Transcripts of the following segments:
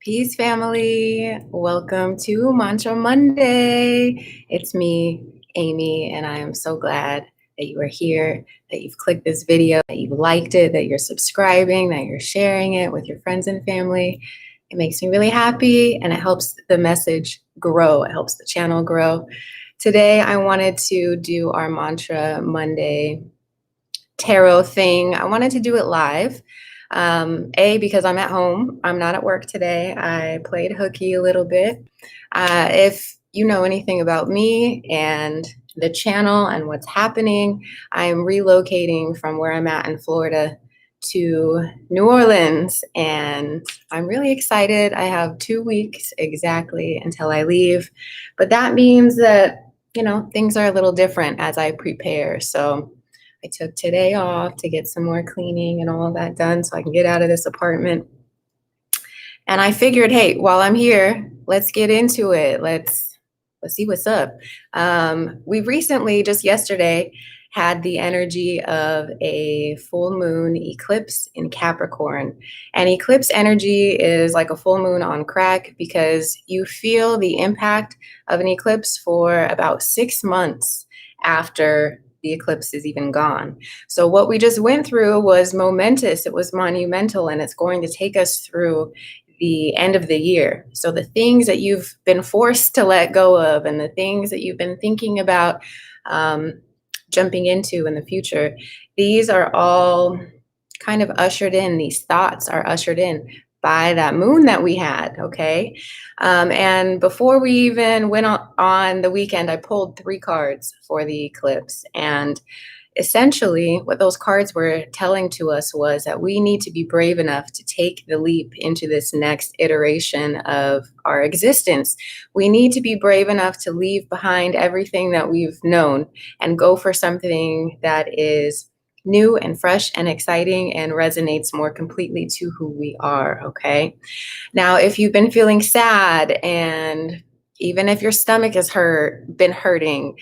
Peace, family. Welcome to Mantra Monday. It's me, Amy, and I am so glad that you are here, that you've clicked this video, that you've liked it, that you're subscribing, that you're sharing it with your friends and family. It makes me really happy and it helps the message grow. It helps the channel grow. Today, I wanted to do our Mantra Monday tarot thing. I wanted to do it live. Because I'm at home. I'm not at work today. I played hooky a little bit. If you know anything about me and the channel and what's happening, I'm relocating from where I'm at in Florida to New Orleans, and I'm really excited. I have 2 weeks exactly until I leave, but that means that, things are a little different as I prepare. So I took today off to get some more cleaning and all of that done so I can get out of this apartment. And I figured, hey, while I'm here, let's get into it. Let's see what's up. We recently, just yesterday, had the energy of a full moon eclipse in Capricorn. And eclipse energy is like a full moon on crack because you feel the impact of an eclipse for about 6 months after the eclipse is even gone. So what we just went through was momentous, it was monumental, and it's going to take us through the end of the year. So the things that you've been forced to let go of and the things that you've been thinking about jumping into in the future, these are all kind of ushered in, these thoughts are ushered in by that moon that we had, okay? And before we even went on the weekend, I pulled 3 cards for the eclipse. And essentially, what those cards were telling to us was that we need to be brave enough to take the leap into this next iteration of our existence. We need to be brave enough to leave behind everything that we've known and go for something that is new and fresh and exciting and resonates more completely to who we are, okay? Now, if you've been feeling sad and even if your stomach has been hurting,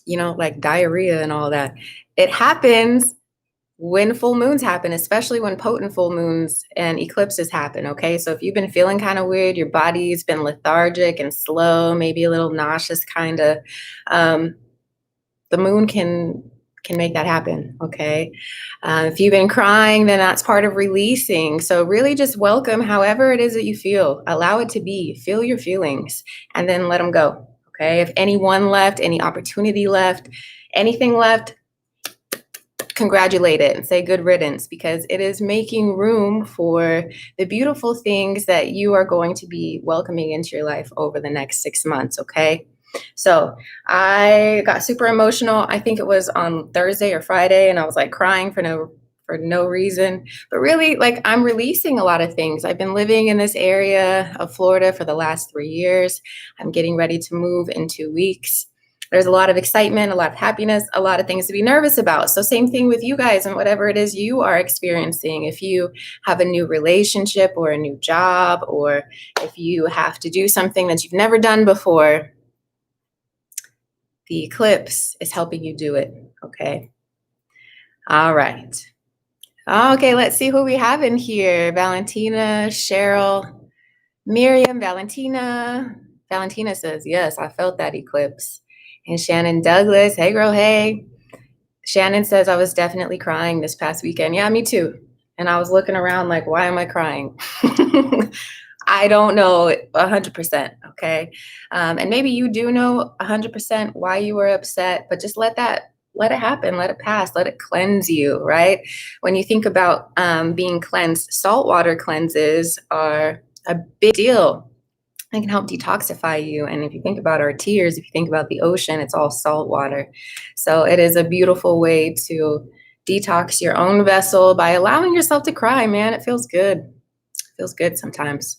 like diarrhea and all that, it happens when full moons happen, especially when potent full moons and eclipses happen, okay? So if you've been feeling kind of weird, your body's been lethargic and slow, maybe a little nauseous kind of, the moon can make that happen, okay? If you've been crying, then that's part of releasing. So really just welcome however it is that you feel. Allow it to be. Feel your feelings and then let them go, okay? If anyone left, any opportunity left, anything left, congratulate it and say good riddance, because it is making room for the beautiful things that you are going to be welcoming into your life over the next 6 months, okay? So I got super emotional. I think it was on Thursday or Friday, and I was like crying for no reason. But really, like, I'm releasing a lot of things. I've been living in this area of Florida for the last 3 years. I'm getting ready to move in 2 weeks. There's a lot of excitement, a lot of happiness, a lot of things to be nervous about. So same thing with you guys and whatever it is you are experiencing. If you have a new relationship or a new job, or if you have to do something that you've never done before, the eclipse is helping you do it, okay? All right. Okay, let's see who we have in here. Valentina, Cheryl, Miriam, Valentina. Valentina says, yes, I felt that eclipse. And Shannon Douglas, hey girl, hey. Shannon says, I was definitely crying this past weekend. Yeah, me too. And I was looking around like, why am I crying? I don't know 100%, okay? And maybe you do know 100% why you were upset, but just let it happen, let it pass, let it cleanse you, right? When you think about being cleansed, saltwater cleanses are a big deal. It can help detoxify you. And if you think about our tears, if you think about the ocean, it's all salt water. So it is a beautiful way to detox your own vessel by allowing yourself to cry, man. It feels good. It feels good sometimes.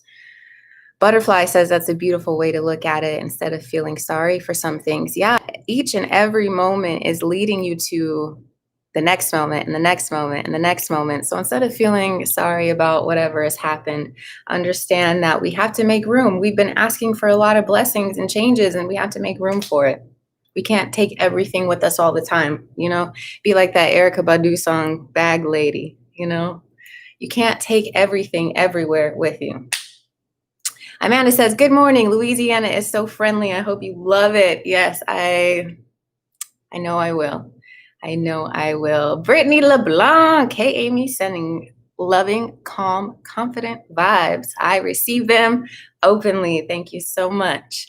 Butterfly says that's a beautiful way to look at it instead of feeling sorry for some things. Yeah, each and every moment is leading you to the next moment and the next moment and the next moment. So instead of feeling sorry about whatever has happened, understand that we have to make room. We've been asking for a lot of blessings and changes, and we have to make room for it. We can't take everything with us all the time, Be like that Erykah Badu song, Bag Lady, You can't take everything everywhere with you. Amanda says, good morning. Louisiana is so friendly. I hope you love it. Yes, I know I will. I know I will. Brittany LeBlanc. Hey, Amy, sending loving, calm, confident vibes. I receive them openly. Thank you so much.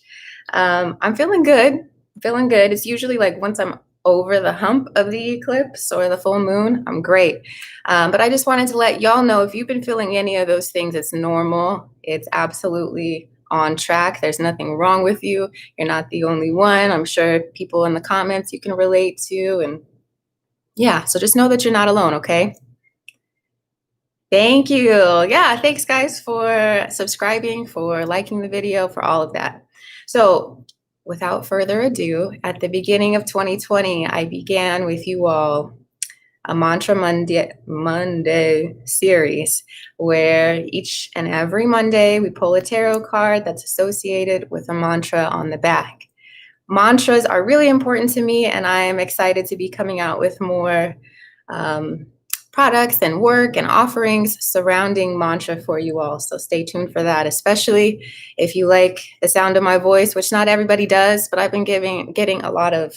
I'm feeling good. Feeling good. It's usually like once I'm over the hump of the eclipse or the full moon, I'm great. But I just wanted to let y'all know, if you've been feeling any of those things, it's normal. It's absolutely on track. There's nothing wrong with you. You're not the only one. I'm sure people in the comments you can relate to. And yeah, so just know that you're not alone, okay? Thank you. Yeah, thanks guys for subscribing, for liking the video, for all of that. So without further ado, at the beginning of 2020, I began with you all a Mantra Monday series where each and every Monday we pull a tarot card that's associated with a mantra on the back. Mantras are really important to me, and I am excited to be coming out with more products and work and offerings surrounding mantra for you all. So stay tuned for that, especially if you like the sound of my voice, which not everybody does, but I've been getting a lot of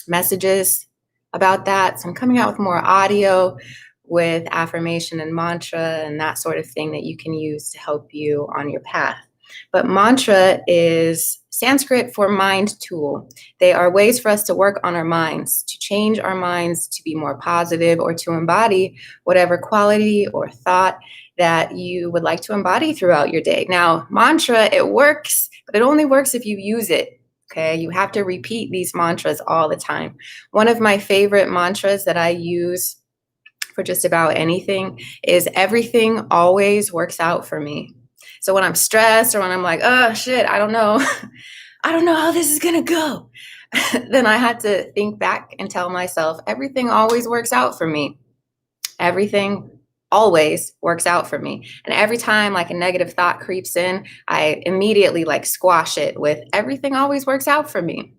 messages about that. So I'm coming out with more audio with affirmation and mantra and that sort of thing that you can use to help you on your path. But mantra is Sanskrit for mind tool. They are ways for us to work on our minds, to change our minds to be more positive, or to embody whatever quality or thought that you would like to embody throughout your day. Now, mantra, it works, but it only works if you use it. Okay, you have to repeat these mantras all the time. One of my favorite mantras that I use for just about anything is everything always works out for me. So when I'm stressed or when I'm like, oh shit, I don't know, I don't know how this is gonna go, then I had to think back and tell myself, everything always works out for me. Everything always works out for me. And every time like a negative thought creeps in, I immediately like squash it with everything always works out for me.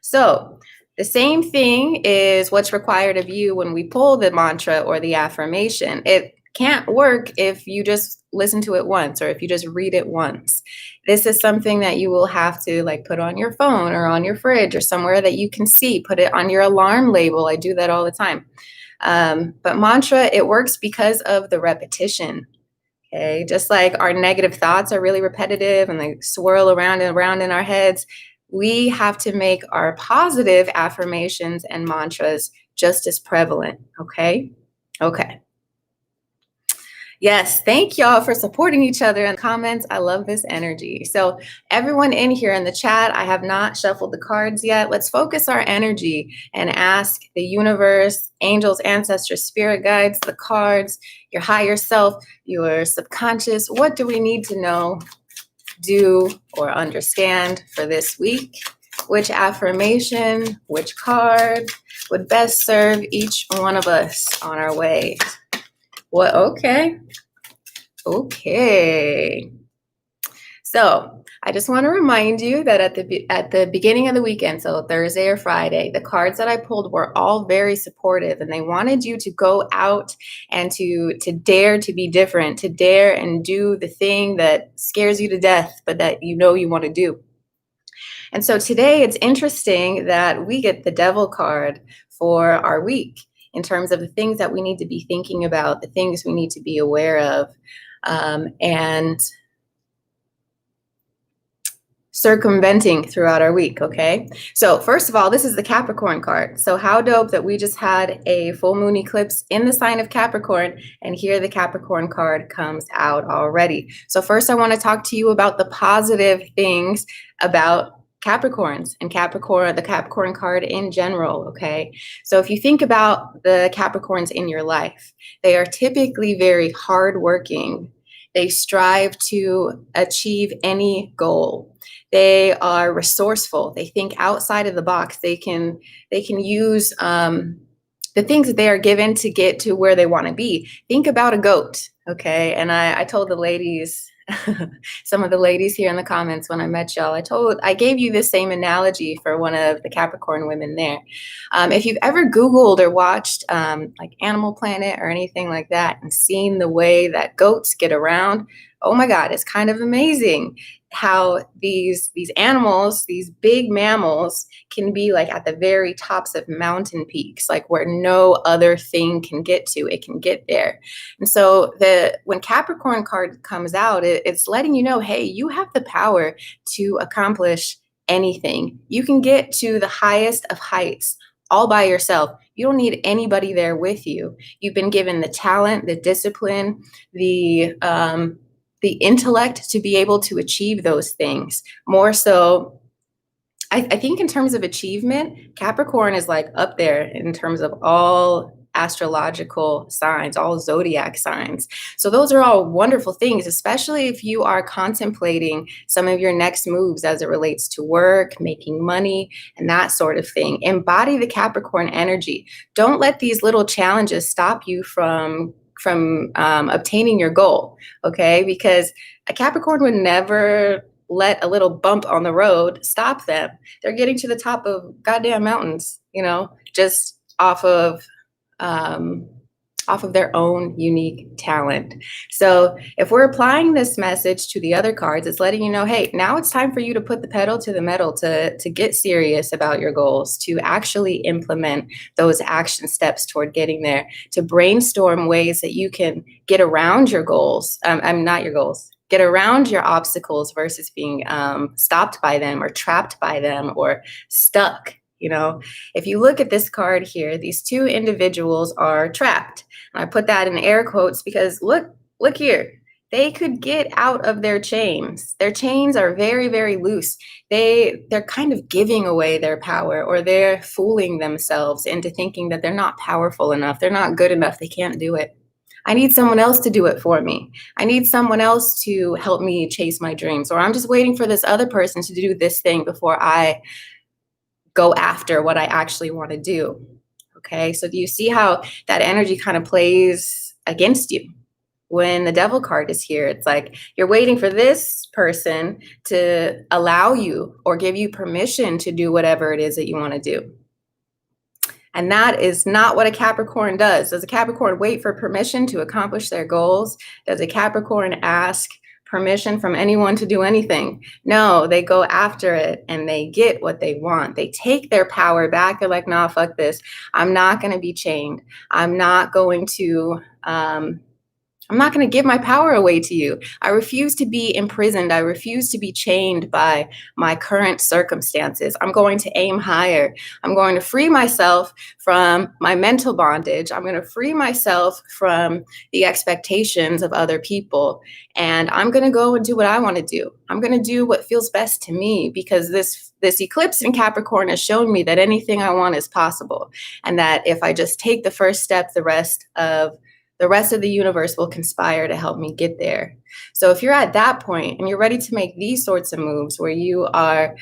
So the same thing is what's required of you when we pull the mantra or the affirmation. It can't work if you just listen to it once or if you just read it once. This is something that you will have to like put on your phone or on your fridge or somewhere that you can see. Put it on your alarm label. I do that all the time. But mantra, it works because of the repetition. Okay, just like our negative thoughts are really repetitive and they swirl around and around in our heads, we have to make our positive affirmations and mantras just as prevalent. Okay. Yes, thank y'all for supporting each other in the comments. I love this energy. So everyone in here in the chat, I have not shuffled the cards yet. Let's focus our energy and ask the universe, angels, ancestors, spirit guides, the cards, your higher self, your subconscious. What do we need to know, do, or understand for this week? Which affirmation, which card would best serve each one of us on our way? What? Okay. So I just want to remind you that at the beginning of the weekend, so Thursday or Friday, the cards that I pulled were all very supportive, and they wanted you to go out and to dare to be different, to dare and do the thing that scares you to death, but that you know you want to do. And so today it's interesting that we get the Devil card for our week, in terms of the things that we need to be thinking about, the things we need to be aware of, and circumventing throughout our week, okay? So first of all, this is the Capricorn card. So how dope that we just had a full moon eclipse in the sign of Capricorn, and here the Capricorn card comes out already. So first I want to talk to you about the positive things about Capricorns and the Capricorn card in general, okay? So if you think about the Capricorns in your life, they are typically very hardworking. They strive to achieve any goal. They are resourceful. They think outside of the box. They can use the things that they are given to get to where they want to be. Think about a goat, okay? And I told the ladies some of the ladies here in the comments when I met y'all. I gave you the same analogy for one of the Capricorn women there. If you've ever Googled or watched like Animal Planet or anything like that and seen the way that goats get around, oh my God, it's kind of amazing how these animals, these big mammals, can be like at the very tops of mountain peaks, like where no other thing can get to. It can get there. And so when Capricorn card comes out, it's letting you know, hey, you have the power to accomplish anything. You can get to the highest of heights all by yourself. You don't need anybody there with you. You've been given the talent, the discipline, the intellect to be able to achieve those things. More so, I think in terms of achievement, Capricorn is like up there in terms of all astrological signs, all zodiac signs. So those are all wonderful things, especially if you are contemplating some of your next moves as it relates to work, making money, and that sort of thing. Embody the Capricorn energy. Don't let these little challenges stop you from obtaining your goal, okay? Because a Capricorn would never let a little bump on the road stop them. They're getting to the top of goddamn mountains, just off of their own unique talent. So if we're applying this message to the other cards, it's letting you know, hey, now it's time for you to put the pedal to the metal, to get serious about your goals, to actually implement those action steps toward getting there, to brainstorm ways that you can get around your goals. Not your goals. Get around your obstacles versus being stopped by them or trapped by them or stuck. If you look at this card here, these two individuals are trapped. And I put that in air quotes because look here. They could get out of their chains. Their chains are very, very loose. They're kind of giving away their power, or they're fooling themselves into thinking that they're not powerful enough. They're not good enough. They can't do it. I need someone else to do it for me. I need someone else to help me chase my dreams, or I'm just waiting for this other person to do this thing before I go after what I actually want to do. Okay, so do you see how that energy kind of plays against you? When the devil card is here, it's like you're waiting for this person to allow you or give you permission to do whatever it is that you want to do. And that is not what a Capricorn does. Does a Capricorn wait for permission to accomplish their goals? Does a Capricorn ask permission from anyone to do anything? No, they go after it and they get what they want. They take their power back. They're like, nah, fuck this. I'm not going to be chained. I'm not going to give my power away to you. I refuse to be imprisoned. I refuse to be chained by my current circumstances. I'm going to aim higher. I'm going to free myself from my mental bondage. I'm going to free myself from the expectations of other people. And I'm going to go and do what I want to do. I'm going to do what feels best to me, because this eclipse in Capricorn has shown me that anything I want is possible. And that if I just take the first step, the rest of the universe will conspire to help me get there. So if you're at that point and you're ready to make these sorts of moves where you are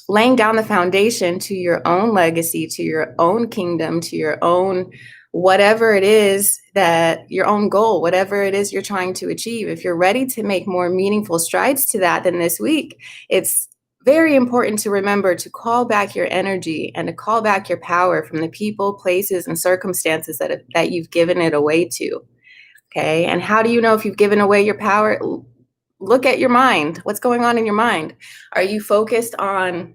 laying down the foundation to your own legacy, to your own kingdom, to your own whatever it is, that your own goal, whatever it is you're trying to achieve, if you're ready to make more meaningful strides to that, then this week, it's very important to remember to call back your energy and to call back your power from the people, places, and circumstances that you've given it away to. Okay. And how do you know if you've given away your power? Look at your mind. What's going on in your mind? Are you focused on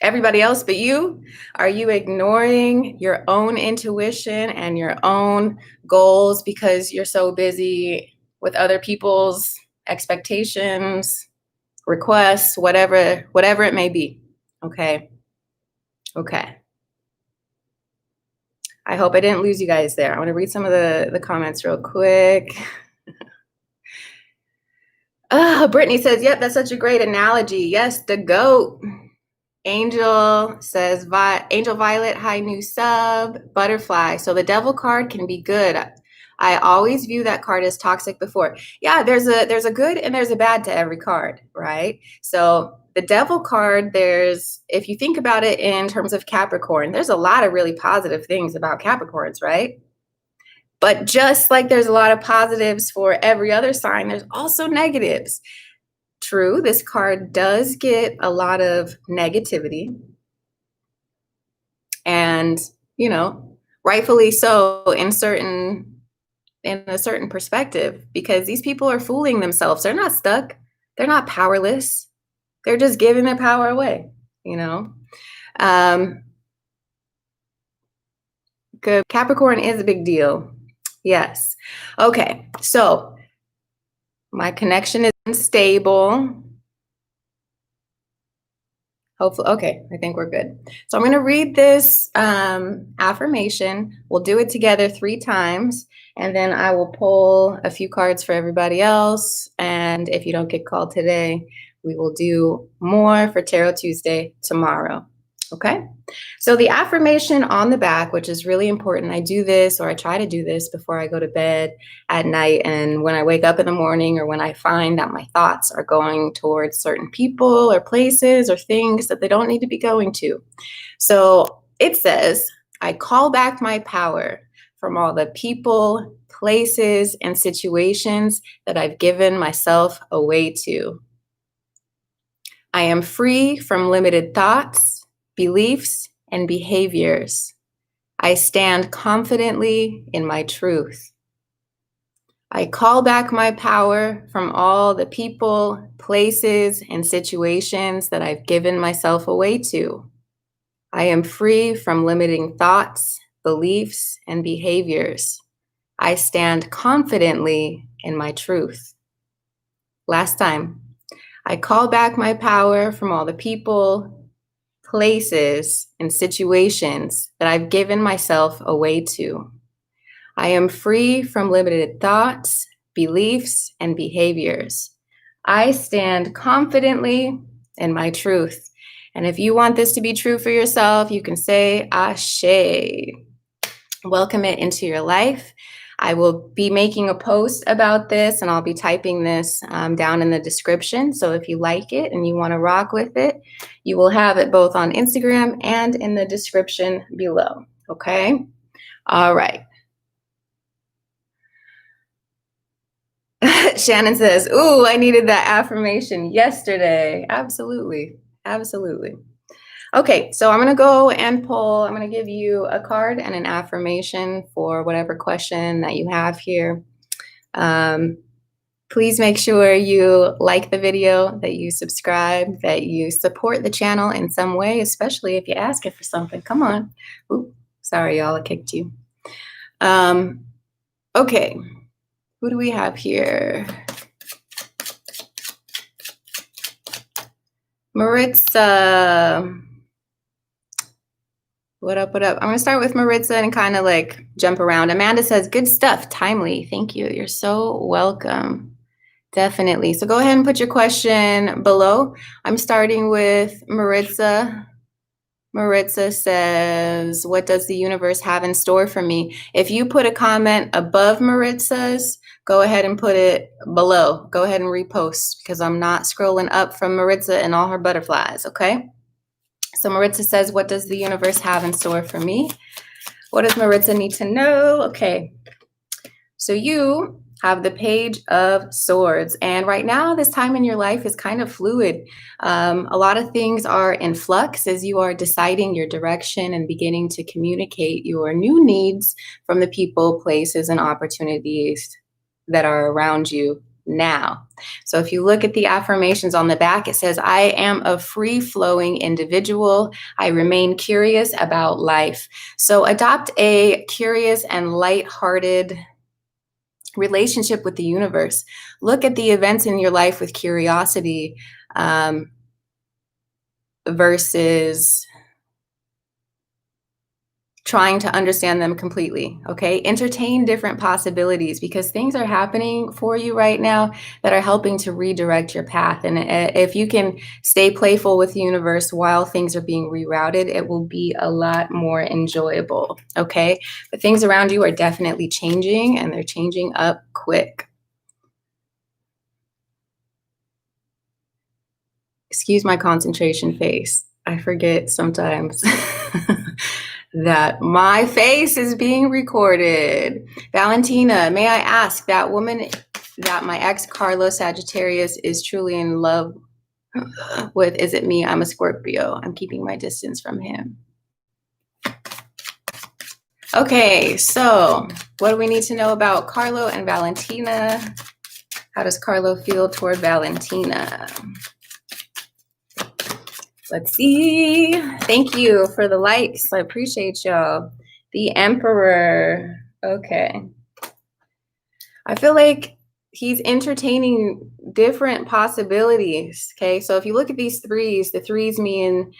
everybody else but you? Are you ignoring your own intuition and your own goals because you're so busy with other people's expectations, requests, whatever it may be? Okay. I hope I didn't lose you guys there. I want to read some of the comments real quick. Brittany says, yep, that's such a great analogy. Yes, the goat. Angel says, Angel Violet, hi, new sub. Butterfly. So the devil card can be good. I always view that card as toxic before. Yeah, there's a good and there's a bad to every card, right? So the devil card, if you think about it in terms of Capricorn, there's a lot of really positive things about Capricorns, right? But just like there's a lot of positives for every other sign, there's also negatives. True, this card does get a lot of negativity, and rightfully so in a certain perspective, because these people are fooling themselves. They're not stuck. They're not powerless. They're just giving their power away, you know? Good. Capricorn is a big deal. Yes. Okay. So my connection is unstable. Hopefully, okay, I think we're good. So I'm going to read this affirmation. We'll do it together 3 times, and then I will pull a few cards for everybody else. And if you don't get called today, we will do more for Tarot Tuesday tomorrow. Okay? So the affirmation on the back, which is really important, I do this, or I try to do this before I go to bed at night. And when I wake up in the morning, or when I find that my thoughts are going towards certain people or places or things that they don't need to be going to. So it says, I call back my power from all the people, places, and situations that I've given myself away to. I am free from limited thoughts, beliefs, and behaviors. I stand confidently in my truth. I call back my power from all the people, places, and situations that I've given myself away to. I am free from limiting thoughts, beliefs, and behaviors. I stand confidently in my truth. Last time. I call back my power from all the people, places, and situations that I've given myself away to. I am free from limited thoughts, beliefs, and behaviors. I stand confidently in my truth. And if you want this to be true for yourself, you can say Ashe. Welcome it into your life. I will be making a post about this, and I'll be typing this down in the description. So if you like it and you want to rock with it, you will have it both on Instagram and in the description below. Okay? All right. Shannon says, ooh, I needed that affirmation yesterday. Absolutely. Absolutely. Okay, so I'm going to go and pull. I'm going to give you a card and an affirmation for whatever question that you have here. Please make sure you like the video, that you subscribe, that you support the channel in some way, especially if you ask it for something. Come on. Ooh, sorry, y'all, I kicked you. Okay, who do we have here? Maritza. What up, what up? I'm going to start with Maritza and kind of like jump around. Amanda says, good stuff, timely. Thank you. You're so welcome. Definitely. So go ahead and put your question below. I'm starting with Maritza. Maritza says, what does the universe have in store for me? If you put a comment above Maritza's, go ahead and put it below. Go ahead and repost, because I'm not scrolling up from Maritza and all her butterflies, okay? So Maritza says, what does the universe have in store for me? What does Maritza need to know? Okay, so you have the Page of Swords. And right now, this time in your life is kind of fluid. A lot of things are in flux as you are deciding your direction and beginning to communicate your new needs from the people, places, and opportunities that are around you now. So if you look at the affirmations on the back, it says, I am a free-flowing individual. I remain curious about life. So adopt a curious and lighthearted relationship with the universe. Look at the events in your life with curiosity versus trying to understand them completely, okay? Entertain different possibilities, because things are happening for you right now that are helping to redirect your path. And if you can stay playful with the universe while things are being rerouted, it will be a lot more enjoyable, okay? But things around you are definitely changing, and they're changing up quick. Excuse my concentration face. I forget sometimes. that my face is being recorded. Valentina, may I ask that woman that my ex Carlos Sagittarius is truly in love with, is it me? I'm a Scorpio. I'm keeping my distance from him. Okay, so what do we need to know about Carlo and Valentina? How does Carlo feel toward Valentina? Let's see. Thank you for the likes. I appreciate y'all. The Emperor. Okay. I feel like he's entertaining different possibilities. Okay, so if you look at these threes, the threes mean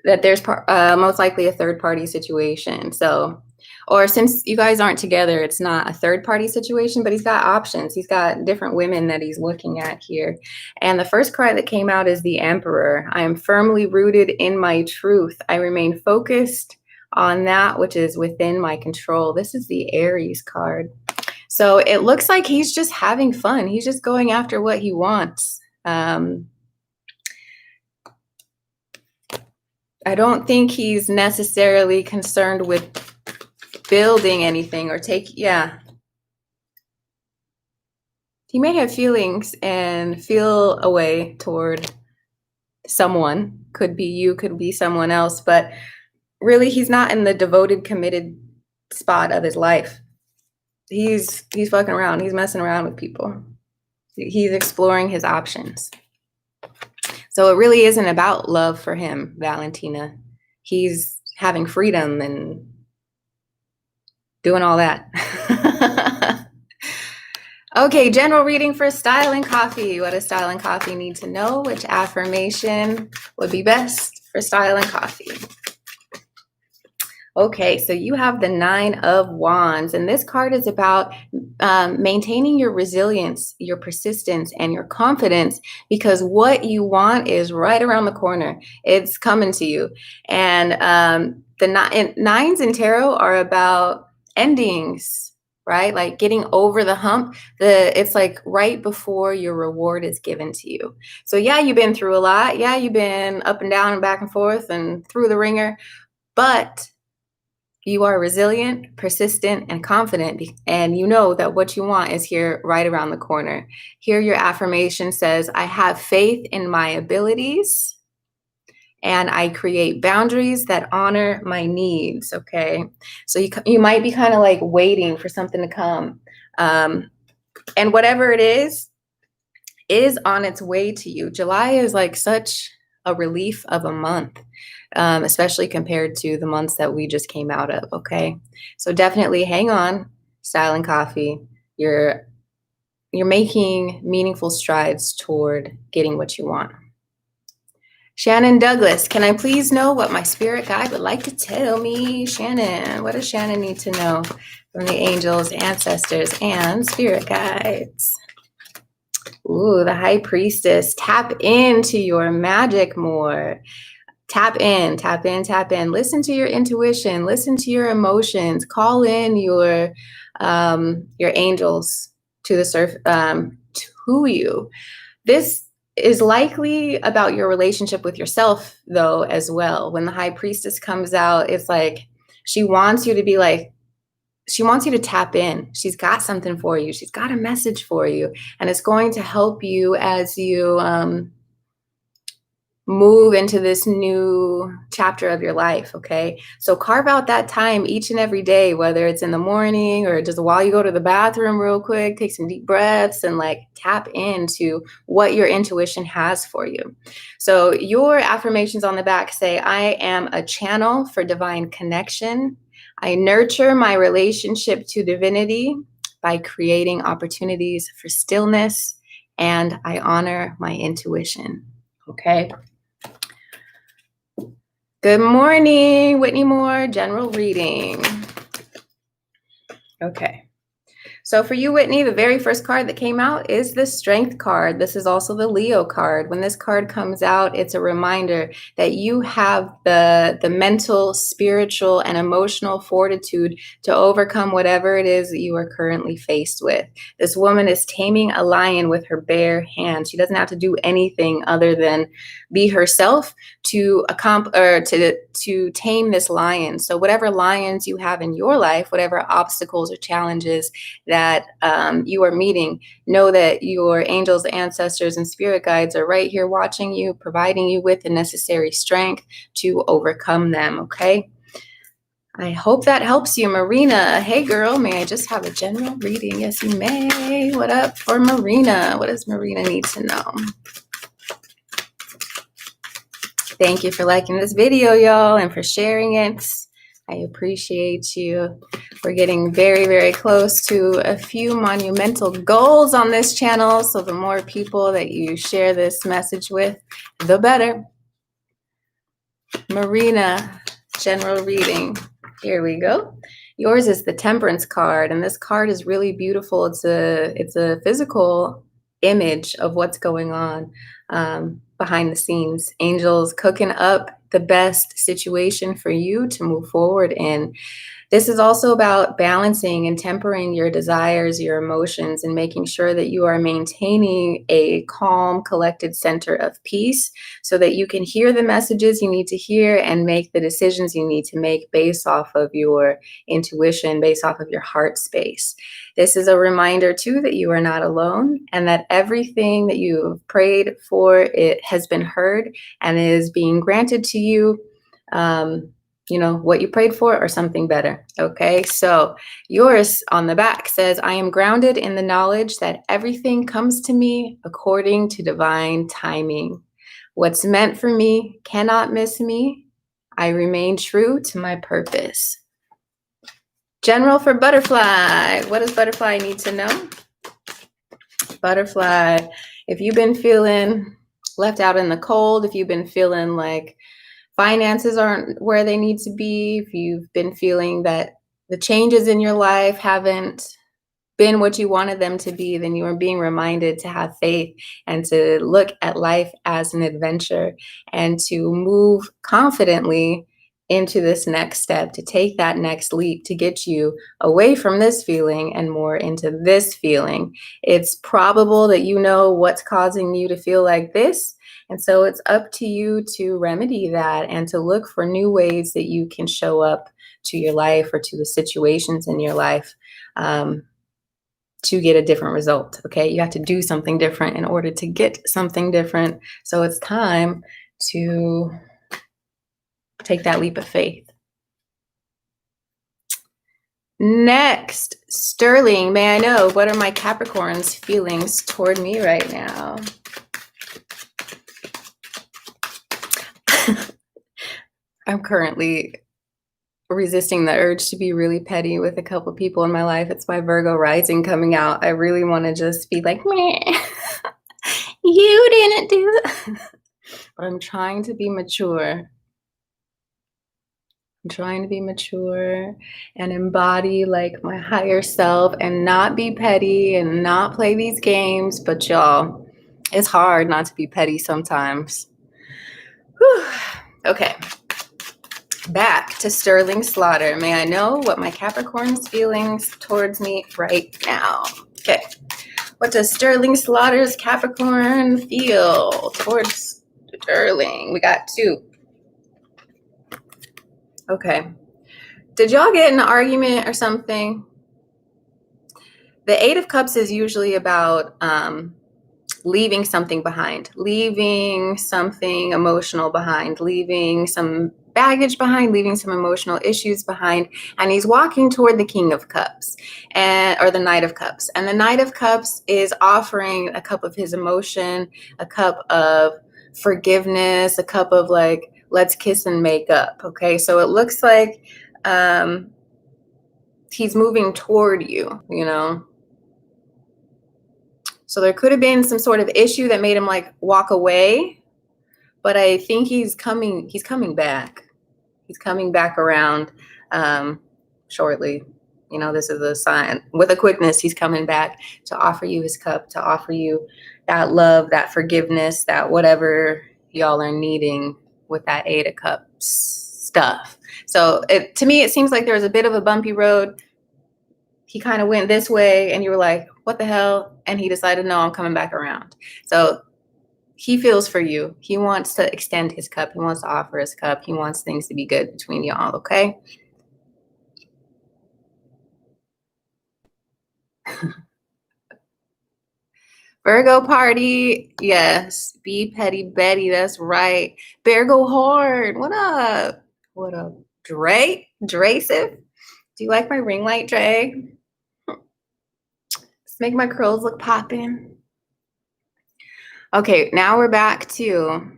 that there's most likely a third party situation. So, or since you guys aren't together, it's not a third party situation, but he's got options. He's got different women that he's looking at here. And the first card that came out is the Emperor. I am firmly rooted in my truth. I remain focused on that which is within my control. This is the Aries card. So it looks like he's just having fun. He's just going after what he wants. I don't think he's necessarily concerned with building anything or He may have feelings and feel a way toward someone. Could be you, could be someone else, but really he's not in the devoted, committed spot of his life. He's fucking around. He's messing around with people. He's exploring his options. So it really isn't about love for him, Valentina. He's having freedom and doing all that. Okay, general reading for Style and Coffee. What does Style and Coffee need to know? Which affirmation would be best for Style and Coffee? Okay, so you have the 9 of Wands, and this card is about maintaining your resilience, your persistence, and your confidence, because what you want is right around the corner. It's coming to you. And the nines in tarot are about endings, right? Like getting over the hump. It's like right before your reward is given to you. So yeah, you've been through a lot. Yeah, you've been up and down and back and forth and through the ringer, but you are resilient, persistent, and confident, and you know that what you want is here right around the corner. Here your affirmation says, I have faith in my abilities, and I create boundaries that honor my needs, okay? So you might be kind of like waiting for something to come. And whatever it is on its way to you. July is like such a relief of a month. Especially compared to the months that we just came out of, okay? So definitely hang on, Style and Coffee. You're making meaningful strides toward getting what you want. Shannon Douglas, can I please know what my spirit guide would like to tell me? Shannon, what does Shannon need to know from the angels, ancestors, and spirit guides? Ooh, the High Priestess. Tap into your magic more. Tap in, tap in, tap in. Listen to your intuition. Listen to your emotions. Call in your angels to the to you. This is likely about your relationship with yourself, though, as well. When the High Priestess comes out, it's like she wants you to be like, she wants you to tap in. She's got something for you. She's got a message for you, and it's going to help you as you move into this new chapter of your life, okay? So carve out that time each and every day, whether it's in the morning or just while you go to the bathroom real quick, take some deep breaths and like tap into what your intuition has for you. So your affirmations on the back say, I am a channel for divine connection. I nurture my relationship to divinity by creating opportunities for stillness, and I honor my intuition, okay? Good morning, Whitney Moore, general reading. Okay, So for you, Whitney, the very first card that came out is the Strength card. This is also the Leo card. When this card comes out, it's a reminder that you have the mental, spiritual, and emotional fortitude to overcome whatever it is that you are currently faced with. This woman is taming a lion with her bare hands. She doesn't have to do anything other than be herself to to tame this lion. So whatever lions you have in your life, whatever obstacles or challenges that you are meeting, know that your angels, ancestors, and spirit guides are right here watching you, providing you with the necessary strength to overcome them, okay? I hope that helps you, Marina. Hey, girl, may I just have a general reading? Yes, you may. What up for Marina? What does Marina need to know? Thank you for liking this video, y'all, and for sharing it. I appreciate you. We're getting very, very close to a few monumental goals on this channel. So the more people that you share this message with, the better. Marina, general reading. Here we go. Yours is the Temperance card, and this card is really beautiful. It's a physical image of what's going on behind the scenes. Angels cooking up the best situation for you to move forward in. This is also about balancing and tempering your desires, your emotions, and making sure that you are maintaining a calm, collected center of peace so that you can hear the messages you need to hear and make the decisions you need to make based off of your intuition, based off of your heart space. This is a reminder, too, that you are not alone and that everything that you've prayed for, it has been heard and is being granted to you. You know, what you prayed for or something better. Okay, so yours on the back says, I am grounded in the knowledge that everything comes to me according to divine timing. What's meant for me cannot miss me. I remain true to my purpose. General for Butterfly. What does Butterfly need to know? Butterfly, if you've been feeling left out in the cold, if you've been feeling like finances aren't where they need to be, if you've been feeling that the changes in your life haven't been what you wanted them to be, then you are being reminded to have faith and to look at life as an adventure and to move confidently into this next step, to take that next leap to get you away from this feeling and more into this feeling. It's probable that you know what's causing you to feel like this. And so it's up to you to remedy that and to look for new ways that you can show up to your life or to the situations in your life to get a different result. Okay, you have to do something different in order to get something different. So it's time to take that leap of faith. Next, Sterling, may I know, what are my Capricorn's feelings toward me right now? I'm currently resisting the urge to be really petty with a couple people in my life. It's my Virgo rising coming out. I really want to just be like, meh, you didn't do that. But I'm trying to be mature. I'm trying to be mature and embody like my higher self and not be petty and not play these games. But y'all, it's hard not to be petty sometimes. Whew. Okay. Back to Sterling Slaughter. May I know what my Capricorn's feelings towards me right now? Okay. What does Sterling Slaughter's Capricorn feel towards Sterling? We got 2. Okay. Did y'all get in an argument or something? The 8 of Cups is usually about leaving something behind, leaving something emotional behind, leaving some baggage behind, leaving some emotional issues behind. And he's walking toward the King of Cups or the Knight of Cups. And the Knight of Cups is offering a cup of his emotion, a cup of forgiveness, a cup of like, let's kiss and make up. Okay. So it looks like he's moving toward you, you know. So there could have been some sort of issue that made him like walk away, but I think he's coming back. He's coming back around shortly. You know, this is a sign. With a quickness, he's coming back to offer you his cup, to offer you that love, that forgiveness, that whatever y'all are needing with that Eight of Cups stuff. So to me, it seems like there was a bit of a bumpy road. He kind of went this way and you were like, what the hell? And he decided, no, I'm coming back around. So he feels for you. He wants to extend his cup. He wants to offer his cup. He wants things to be good between y'all, okay? Virgo party. Yes. Be petty Betty. That's right. Bear go hard. What up? What up? Dre? Drasif? Do you like my ring light, Dre? Let's make my curls look popping. Okay, now we're back to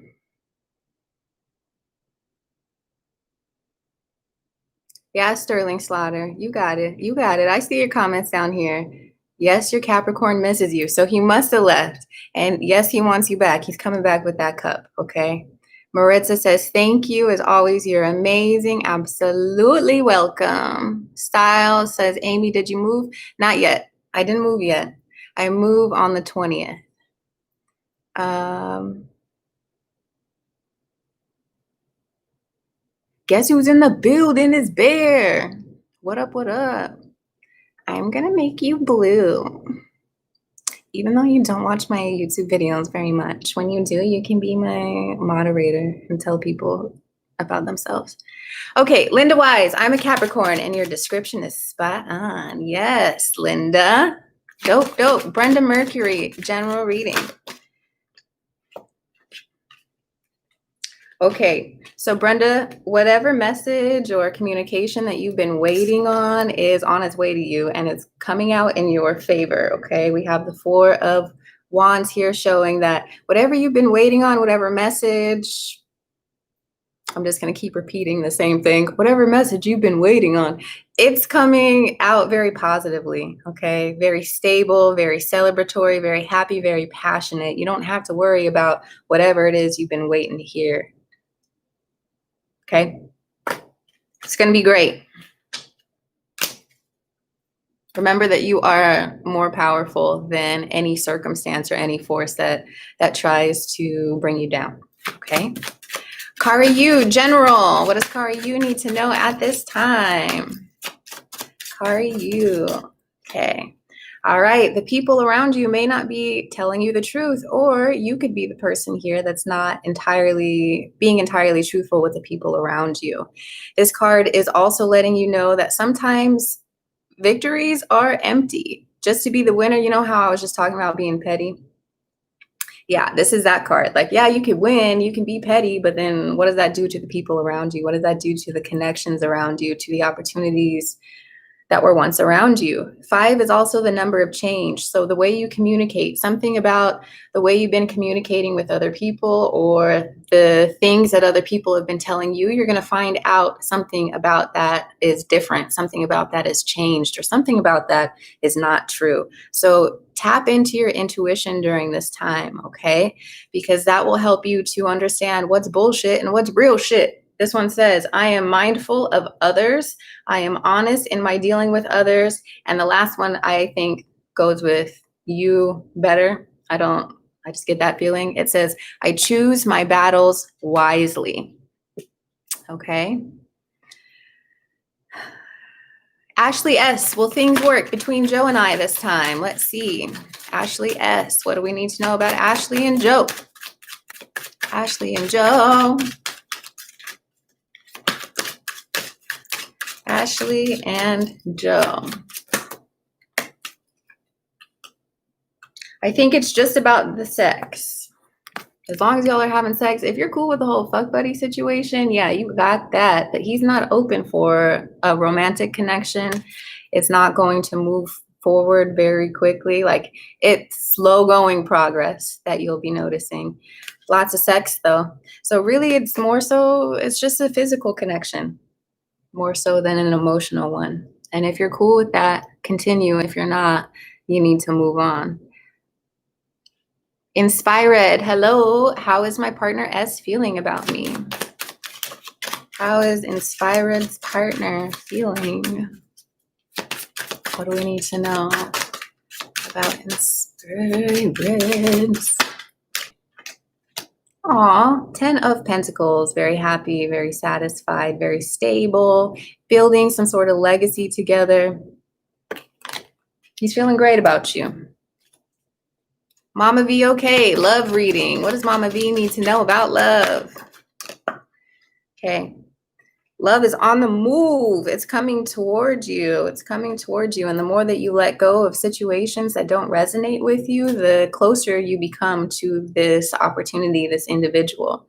Sterling Slaughter. You got it. You got it. I see your comments down here. Yes, your Capricorn misses you. So he must have left. And yes, he wants you back. He's coming back with that cup. Okay. Maritza says, thank you. As always, you're amazing. Absolutely welcome. Style says, Amy, did you move? Not yet. I didn't move yet. I move on the 20th. Guess who's in the building is Bear. What up, what up? I'm gonna make you blue. Even though you don't watch my YouTube videos very much, when you do, you can be my moderator and tell people about themselves. Okay, Linda Wise, I'm a Capricorn and your description is spot on. Yes, Linda. Dope, dope. Brenda Mercury, general reading. Okay, so Brenda, whatever message or communication that you've been waiting on is on its way to you and it's coming out in your favor, okay? We have the Four of Wands here showing that whatever you've been waiting on, whatever message, I'm just going to keep repeating the same thing, whatever message you've been waiting on, it's coming out very positively, okay? Very stable, very celebratory, very happy, very passionate. You don't have to worry about whatever it is you've been waiting to hear. Okay, it's going to be great. Remember that you are more powerful than any circumstance or any force that tries to bring you down. Okay, Kari Yu, general. What does Kari Yu need to know at this time? Kari Yu. Okay. All right, the people around you may not be telling you the truth, or you could be the person here that's not being entirely truthful with the people around you. This card is also letting you know that sometimes victories are empty. Just to be the winner, you know how I was just talking about being petty? Yeah, this is that card. Like, yeah, you can win, you can be petty, but then what does that do to the people around you? What does that do to the connections around you, to the opportunities that were once around you? 5 is also the number of change. So the way you communicate, something about the way you've been communicating with other people or the things that other people have been telling you, you're going to find out something about that is different, something about that is changed, or something about that is not true. So tap into your intuition during this time, okay? Because that will help you to understand what's bullshit and what's real shit. This one says, I am mindful of others. I am honest in my dealing with others. And the last one I think goes with you better. I just get that feeling. It says, I choose my battles wisely. Okay. Ashley S., will things work between Joe and I this time? Let's see. Ashley S., what do we need to know about Ashley and Joe? Ashley and Joe. Ashley and Joe. I think it's just about the sex. As long as y'all are having sex, if you're cool with the whole fuck buddy situation, yeah, you got that. But he's not open for a romantic connection. It's not going to move forward very quickly. Like, it's slow going progress that you'll be noticing. Lots of sex though. So really it's more so, it's just a physical connection, more so than an emotional one. And if you're cool with that, continue. If you're not, you need to move on. Inspired, hello. How is my partner S feeling about me? How is Inspired's partner feeling? What do we need to know about inspirations? Aw, 10 of Pentacles, very happy, very satisfied, very stable, building some sort of legacy together. He's feeling great about you. Mama V, okay, love reading. What does Mama V need to know about love? Okay, love is on the move. It's coming towards you. It's coming towards you. And the more that you let go of situations that don't resonate with you, the closer you become to this opportunity, this individual.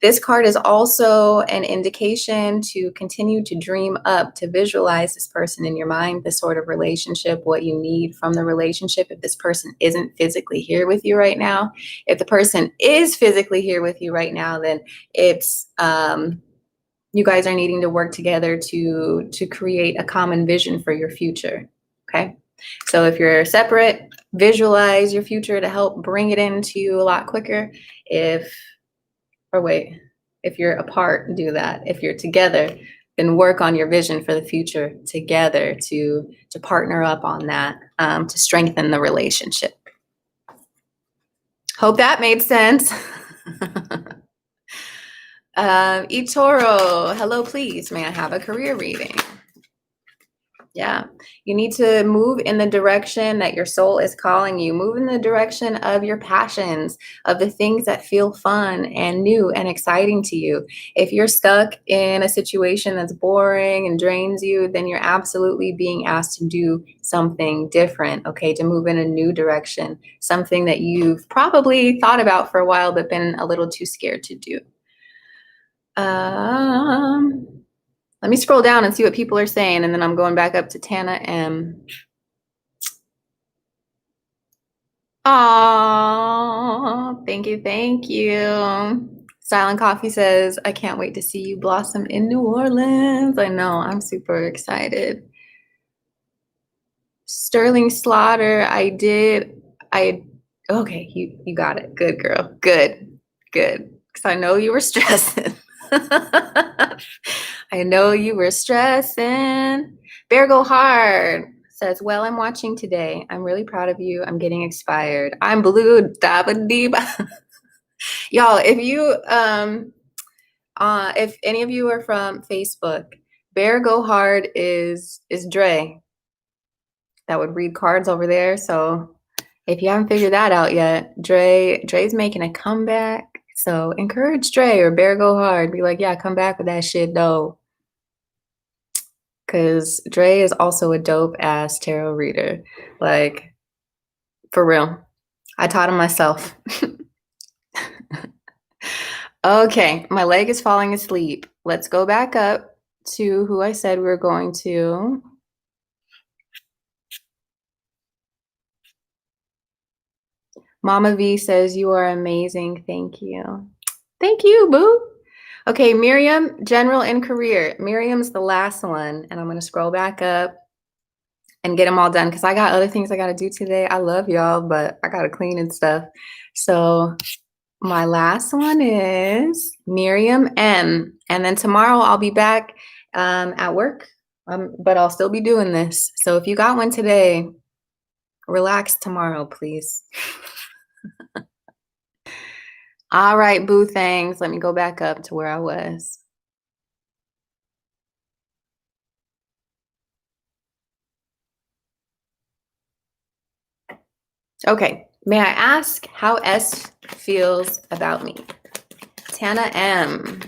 This card is also an indication to continue to dream up, to visualize this person in your mind, the sort of relationship, what you need from the relationship if this person isn't physically here with you right now. If the person is physically here with you right now, then it's you guys are needing to work together to create a common vision for your future, okay? So if you're separate, visualize your future to help bring it into you a lot quicker. If you're apart, do that. If you're together, then work on your vision for the future together to partner up on that, to strengthen the relationship. Hope that made sense. eToro, hello, please. May I have a career reading? Yeah, you need to move in the direction that your soul is calling you. Move in the direction of your passions, of the things that feel fun and new and exciting to you. If you're stuck in a situation that's boring and drains you, then you're absolutely being asked to do something different, okay? To move in a new direction, something that you've probably thought about for a while but been a little too scared to do. Let me scroll down and see what people are saying, and then I'm going back up to Tana M. Aw, thank you, thank you. Silent Coffee says, I can't wait to see you blossom in New Orleans. I know, I'm super excited. Sterling Slaughter, okay, you got it. Good girl, good. Because I know you were stressing. I know you were stressing. Bear Go Hard says, well, I'm watching today. I'm really proud of you. I'm getting inspired. I'm blue. Dabba deeba. Y'all, if any of you are from Facebook, Bear Go Hard is Dre that would read cards over there. So if you haven't figured that out yet, Dre's making a comeback. So encourage Dre or Bear Go Hard. Be like, yeah, come back with that shit though. Because Dre is also a dope ass tarot reader. Like, for real. I taught him myself. Okay, my leg is falling asleep. Let's go back up to who I said we were going to. Mama V says, you are amazing. Thank you. Thank you, boo. Okay, Miriam, general and career. Miriam's the last one, and I'm going to scroll back up and get them all done because I got other things I got to do today. I love y'all, but I got to clean and stuff. So my last one is Miriam M. And then tomorrow I'll be back at work, but I'll still be doing this. So if you got one today, relax tomorrow, please. All right, boo things. Let me go back up to where I was. Okay, may I ask how S feels about me? Tana M.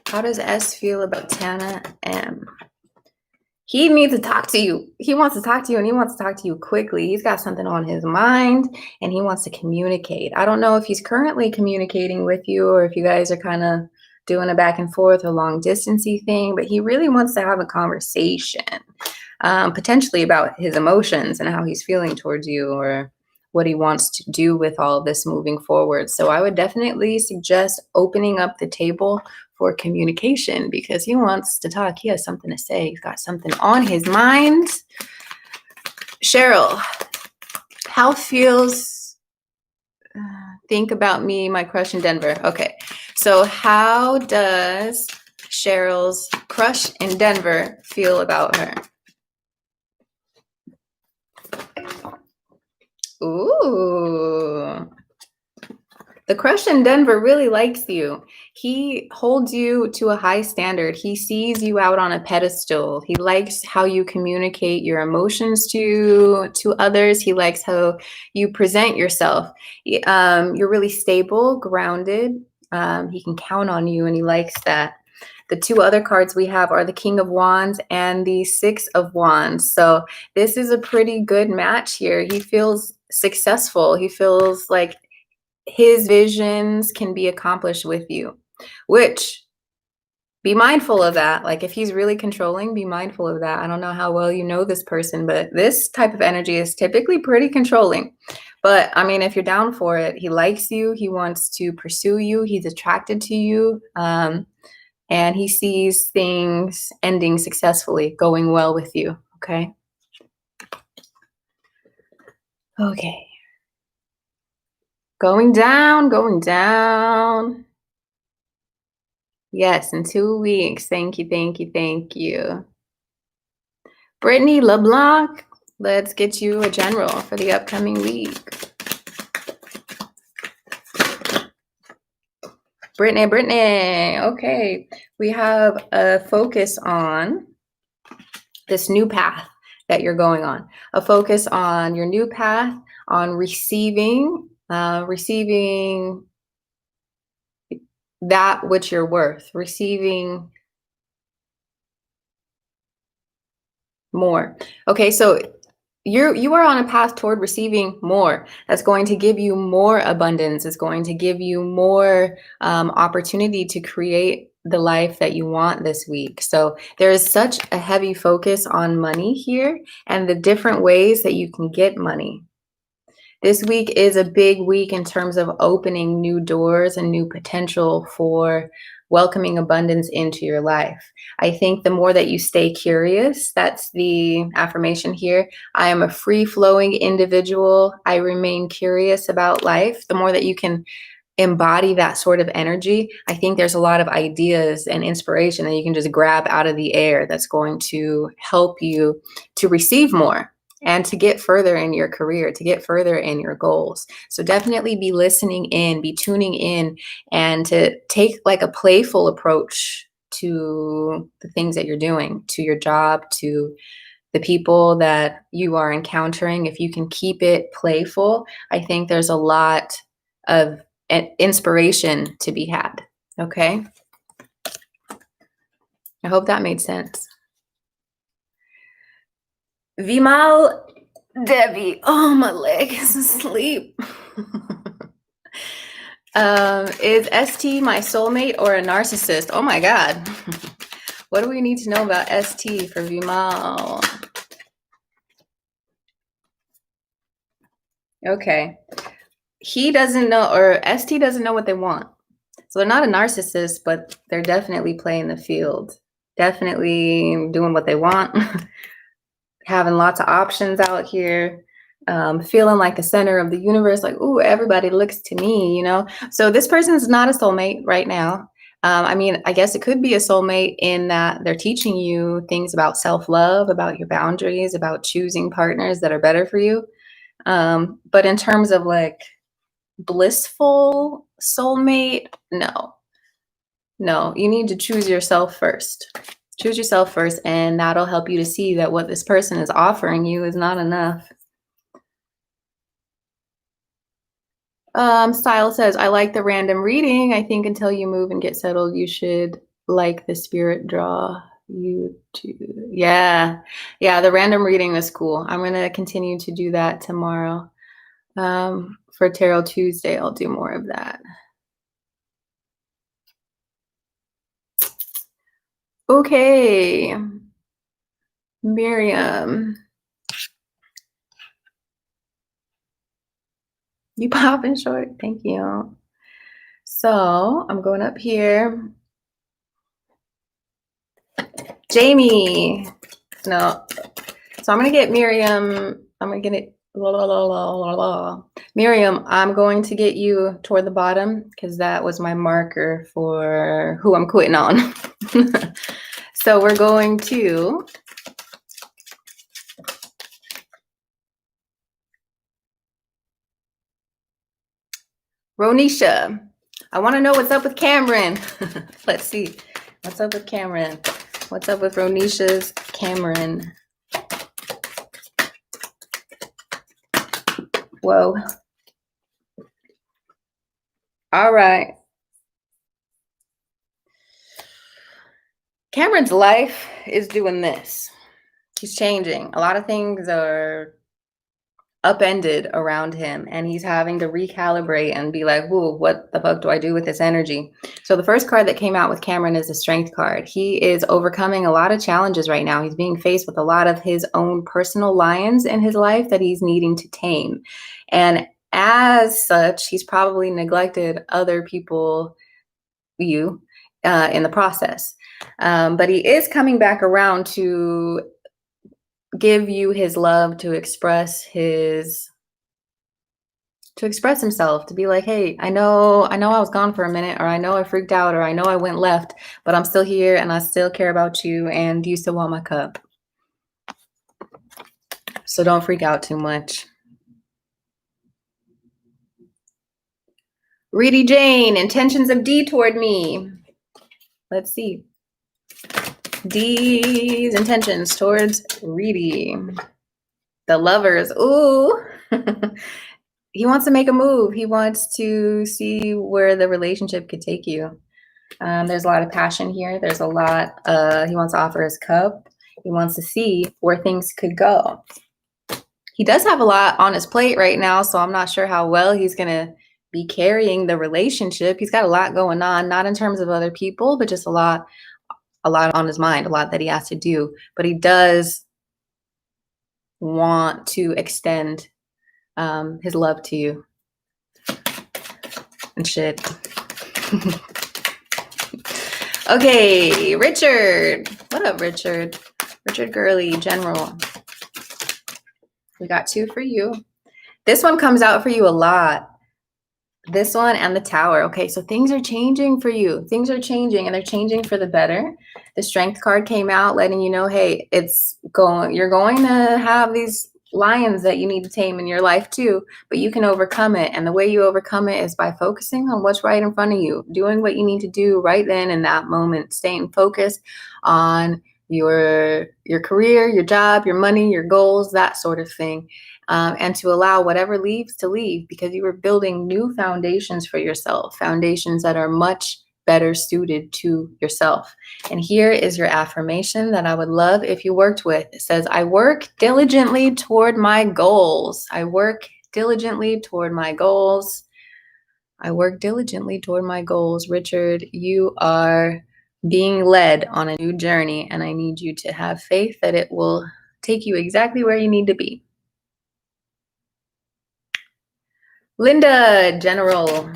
How does S feel about Tana M? He needs to talk to you. He wants to talk to you, and he wants to talk to you quickly. He's got something on his mind, and he wants to communicate. I don't know if he's currently communicating with you or if you guys are kind of doing a back and forth or long distancey thing, but he really wants to have a conversation, potentially about his emotions and how he's feeling towards you or what he wants to do with all of this moving forward. So I would definitely suggest opening up the table for communication because he wants to talk. He has something to say. He's got something on his mind. Cheryl, how feels think about me, my crush in Denver? Okay, so how does Cheryl's crush in Denver feel about her? Ooh. The crush in Denver really likes you. He holds you to a high standard. He sees you out on a pedestal. He likes how you communicate your emotions to others. He likes how you present yourself. You're really stable, grounded. He can count on you, and he likes that. The two other cards we have are the King of Wands and the Six of Wands. So this is a pretty good match here. He feels successful. He feels like his visions can be accomplished with you, which, be mindful of that. Like, if he's really controlling, be mindful of that. I don't know how well you know this person, but this type of energy is typically pretty controlling. But I mean, if you're down for it, he likes you. He wants to pursue you. He's attracted to you. And he sees things ending successfully, going well with you. Okay. Okay. Going down, going down. Yes, in 2 weeks. Thank you, thank you, thank you. Brittany LeBlanc, let's get you a general for the upcoming week. Brittany. Okay, we have a focus on this new path that you're going on. A focus on your new path, on receiving that which you're worth, receiving more. Okay, so you are on a path toward receiving more. That's going to give you more abundance. It's going to give you more opportunity to create the life that you want this week. So there is such a heavy focus on money here and the different ways that you can get money. This week is a big week in terms of opening new doors and new potential for welcoming abundance into your life. I think the more that you stay curious, that's the affirmation here. I am a free-flowing individual. I remain curious about life. The more that you can embody that sort of energy, I think there's a lot of ideas and inspiration that you can just grab out of the air that's going to help you to receive more and to get further in your career, to get further in your goals. So definitely be listening in, be tuning in, and to take like a playful approach to the things that you're doing, to your job, to the people that you are encountering. If you can keep it playful, I think there's a lot of inspiration to be had. Okay. I hope that made sense. Vimal Devi. Oh, my leg is asleep. Is ST my soulmate or a narcissist? Oh my God. What do we need to know about ST for Vimal? Okay. He doesn't know, or ST doesn't know what they want. So they're not a narcissist, but they're definitely playing the field. Definitely doing what they want. Having lots of options out here. Feeling like the center of the universe, like, ooh, everybody looks to me, you know? So this person is not a soulmate right now. I mean, I guess it could be a soulmate in that they're teaching you things about self-love, about your boundaries, about choosing partners that are better for you. But in terms of like blissful soulmate, no. No, you need to choose yourself first. Choose yourself first, and that'll help you to see that what this person is offering you is not enough. Style says, I like the random reading. I think until you move and get settled, you should like the spirit draw you to. Yeah. Yeah, the random reading is cool. I'm going to continue to do that tomorrow. For Tarot Tuesday, I'll do more of that. Okay. Miriam. You popping short? Thank you. So I'm going up here. Jamie. No. So I'm going to get Miriam. I'm going to get it. Miriam, I'm going to get you toward the bottom because that was my marker for who I'm quitting on. So we're going to Ronisha, I want to know what's up with Cameron. Let's see. What's up with Cameron? What's up with Ronisha's Cameron? Whoa. All right. Cameron's life is doing this. He's changing. A lot of things are upended around him, and he's having to recalibrate and be like, whoa, what the fuck do I do with this energy? So the first card that came out with Cameron is the Strength card. He is overcoming a lot of challenges right now. He's being faced with a lot of his own personal lions in his life that he's needing to tame. And as such, he's probably neglected other people, in the process. But he is coming back around to give you his love, to express himself, to be like, hey, I know I was gone for a minute, or I know I freaked out, or I know I went left, but I'm still here and I still care about you, and you still want my cup. So don't freak out too much. Reedy Jane, intentions of D toward me. Let's see. D's intentions towards Reedy. The Lovers. Ooh. He wants to make a move. He wants to see where the relationship could take you. There's a lot of passion here. There's a lot. He wants to offer his cup. He wants to see where things could go. He does have a lot on his plate right now, so I'm not sure how well he's going to be carrying the relationship. He's got a lot going on, not in terms of other people, but just a lot on his mind, a lot that he has to do. But he does want to extend his love to you and shit. Okay, Richard. What up, Richard? Richard Gurley, General. We got 2 for you. This one comes out for you a lot. This one and the Tower. Okay, so things are changing for you. Things are changing, and they're changing for the better. The Strength card came out letting you know, hey, you're going to have these lions that you need to tame in your life too, but you can overcome it. And the way you overcome it is by focusing on what's right in front of you, doing what you need to do right then in that moment, staying focused on your career, your job, your money, your goals, that sort of thing. And to allow whatever leaves to leave, because you are building new foundations for yourself, foundations that are much better suited to yourself. And here is your affirmation that I would love if you worked with. It says, I work diligently toward my goals. I work diligently toward my goals. I work diligently toward my goals. Richard, you are being led on a new journey, and I need you to have faith that it will take you exactly where you need to be. Linda, General.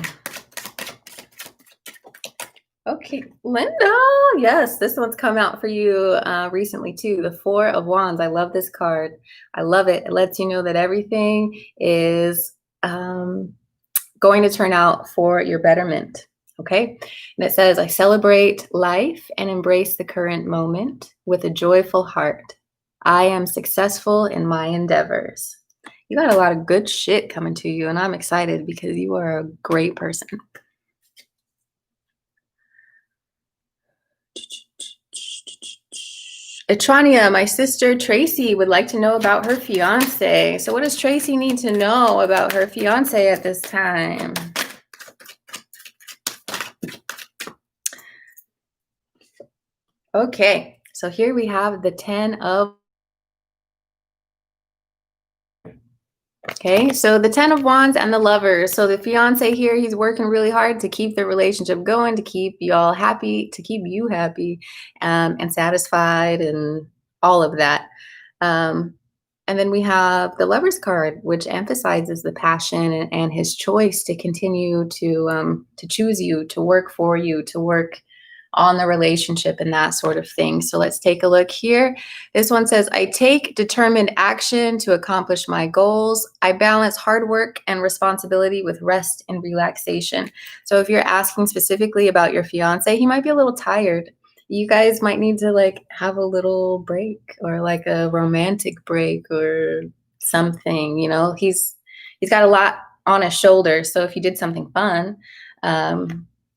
Okay, Linda. Yes, this one's come out for you recently too. The 4 of Wands. I love this card. I love it. It lets you know that everything is going to turn out for your betterment. Okay. And it says, I celebrate life and embrace the current moment with a joyful heart. I am successful in my endeavors. You got a lot of good shit coming to you, and I'm excited because you are a great person. Etrania, my sister Tracy would like to know about her fiance. So what does Tracy need to know about her fiance at this time? Okay, so here we have the 10 of... Okay, so the 10 of Wands and the Lovers. So the fiance here, he's working really hard to keep the relationship going, to keep y'all happy, to keep you happy and satisfied and all of that. And then we have the Lovers card, which emphasizes the passion and his choice to continue to choose you, to work for you, to work on the relationship and that sort of thing. So let's take a look here. This one says, I take determined action to accomplish my goals. I balance hard work and responsibility with rest and relaxation. So if you're asking specifically about your fiance, he might be a little tired. You guys might need to like have a little break, or like a romantic break or something. You know, he's got a lot on his shoulder. So if you did something fun,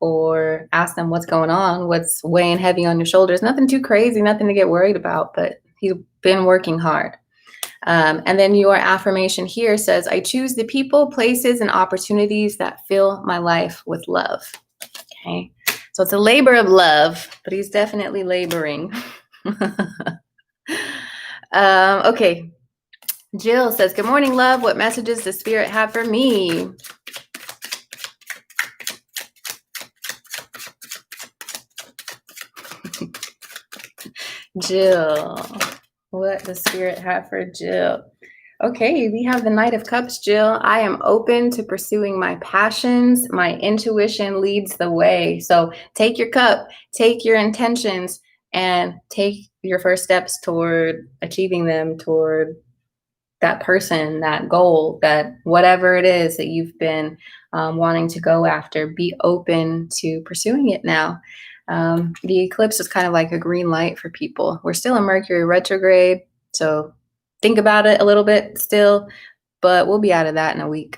or ask them what's going on, what's weighing heavy on your shoulders, nothing too crazy, nothing to get worried about, but he's been working hard. And then your affirmation here says, I choose the people, places, and opportunities that fill my life with love. Okay. So it's a labor of love, but he's definitely laboring. Okay. Jill says, good morning, love. What messages does Spirit have for me? Jill, what does Spirit have for Jill? Okay, we have the Knight of Cups, Jill. I am open to pursuing my passions. My intuition leads the way. So take your cup, take your intentions, and take your first steps toward achieving them, toward that person, that goal, that whatever it is that you've been wanting to go after. Be open to pursuing it now. The eclipse is kind of like a green light for people. We're still in Mercury retrograde, so think about it a little bit still, but we'll be out of that in a week.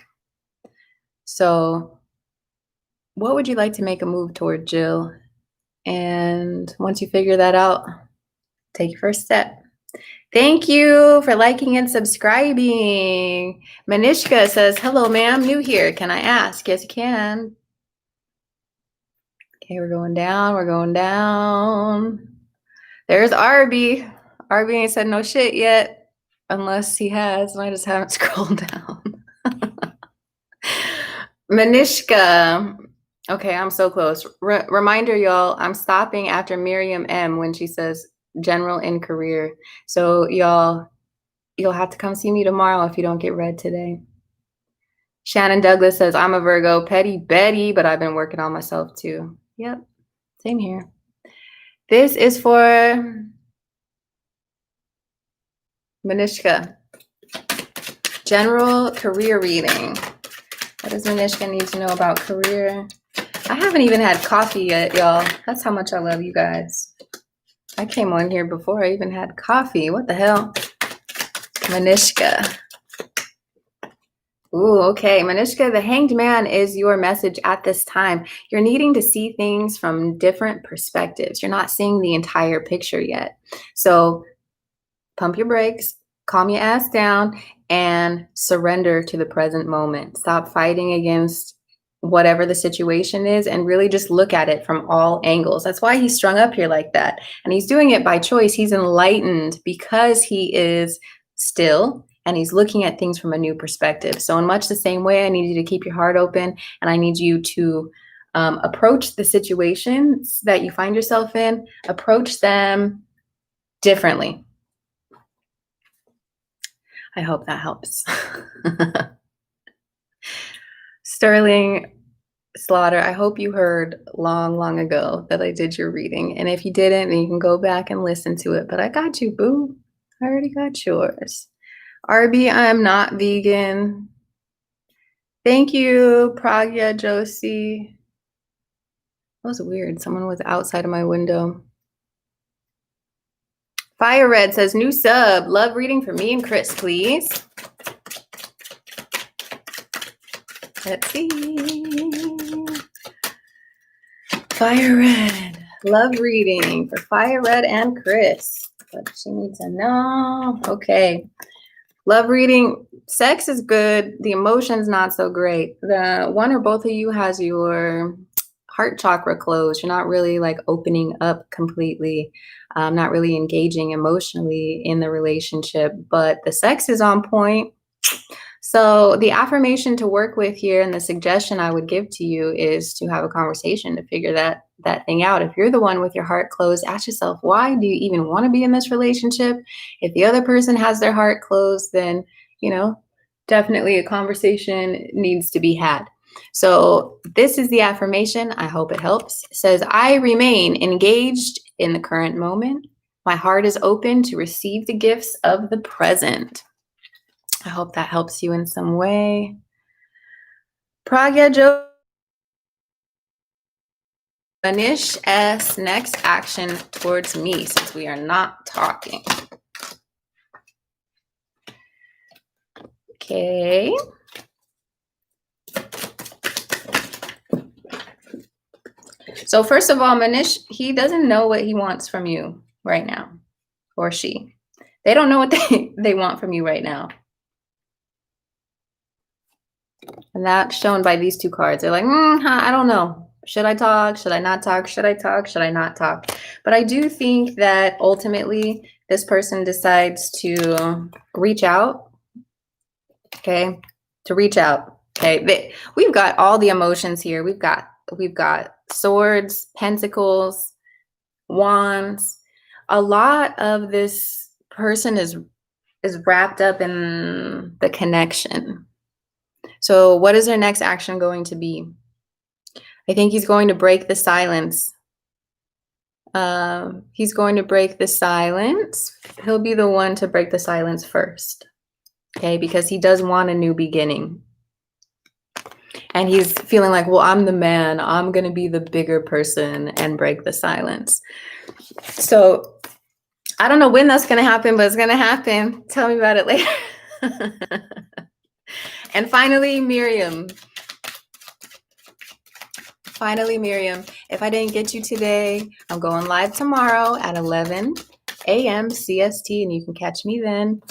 So what would you like to make a move toward, Jill? And once you figure that out, take your first step. Thank you for liking and subscribing. Manishka says, hello, ma'am, new here. Can I ask? Yes, you can. Okay, we're going down. We're going down. There's Arby. Arby ain't said no shit yet, unless he has, and I just haven't scrolled down. Manishka. Okay, I'm so close. Reminder, y'all, I'm stopping after Miriam M when she says general and career. So y'all, you'll have to come see me tomorrow if you don't get read today. Shannon Douglas says, I'm a Virgo, petty Betty, but I've been working on myself too. Yep, same here. This is for Manishka. General career reading. What does Manishka need to know about career? I haven't even had coffee yet, y'all. That's how much I love you guys. I came on here before I even had coffee. What the hell? Manishka. Ooh, okay. Manishka, the Hanged Man is your message at this time. You're needing to see things from different perspectives. You're not seeing the entire picture yet. So pump your brakes, calm your ass down, and surrender to the present moment. Stop fighting against whatever the situation is and really just look at it from all angles. That's why he's strung up here like that. And he's doing it by choice. He's enlightened because he is still and he's looking at things from a new perspective. So in much the same way, I need you to keep your heart open and I need you to approach the situations that you find yourself in, approach them differently. I hope that helps. Sterling Slaughter, I hope you heard long ago that I did your reading. And if you didn't, then you can go back and listen to it. But I got you, boo. I already got yours. RB, I'm not vegan. Thank you, Pragya Josie. That was weird. Someone was outside of my window. Fire Red says, new sub. Love reading for me and Chris, please. Let's see. Fire Red. Love reading for Fire Red and Chris. What she needs to know. Okay. Love reading. Sex is good. The emotions not so great. The one or both of you has your heart chakra closed. You're not really like opening up completely. Not really engaging emotionally in the relationship, but the sex is on point. So the affirmation to work with here and the suggestion I would give to you is to have a conversation to figure that thing out. If you're the one with your heart closed, ask yourself, why do you even want to be in this relationship? If the other person has their heart closed, then, you know, definitely a conversation needs to be had. So this is the affirmation. I hope it helps. It says, I remain engaged in the current moment. My heart is open to receive the gifts of the present. I hope that helps you in some way. Pragya Jo. Manish S. Next action towards me since we are not talking. Okay. So first of all, Manish, he doesn't know what he wants from you right now, or she. They don't know what they want from you right now. And that's shown by these two cards. They're like, I don't know. Should I talk? Should I not talk? Should I talk? Should I not talk? But I do think that ultimately this person decides to reach out. Okay. To reach out. Okay. We've got all the emotions here. We've got swords, pentacles, wands. A lot of this person is wrapped up in the connection. So what is their next action going to be? I think he's going to break the silence. He's going to break the silence. He'll be the one to break the silence first. Okay, because he does want a new beginning. And he's feeling like, well, I'm the man. I'm going to be the bigger person and break the silence. So I don't know when that's going to happen, but it's going to happen. Tell me about it later. And finally, Miriam. Finally, Miriam, if I didn't get you today, I'm going live tomorrow at 11 a.m. CST, and you can catch me then.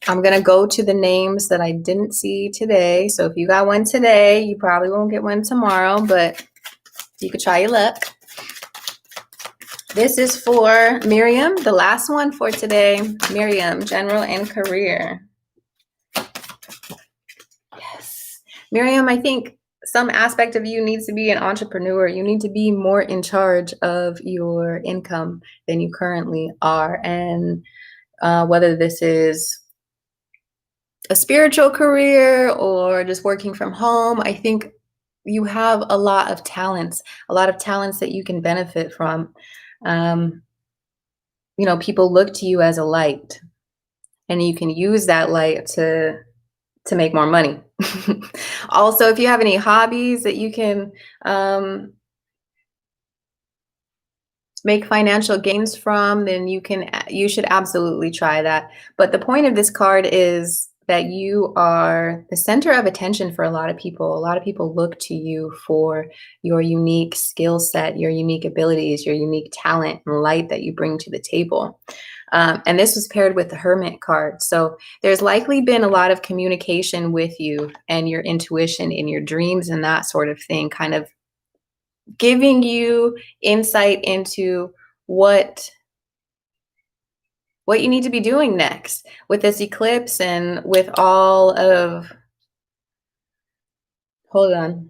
I'm going to go to the names that I didn't see today. So if you got one today, you probably won't get one tomorrow, but you could try your luck. This is for Miriam, the last one for today. Miriam, general and career. Yes. Miriam, I think some aspect of you needs to be an entrepreneur. You need to be more in charge of your income than you currently are. And whether this is a spiritual career or just working from home, I think you have a lot of talents that you can benefit from. You know, people look to you as a light, and you can use that light to make more money. Also, if you have any hobbies that you can make financial gains from, then you should absolutely try that. But the point of this card is that you are the center of attention for a lot of people. A lot of people look to you for your unique skill set, your unique abilities, your unique talent and light that you bring to the table. And this was paired with the Hermit card. So there's likely been a lot of communication with you and your intuition in your dreams and that sort of thing, kind of giving you insight into what you need to be doing next with this eclipse and with all of, hold on.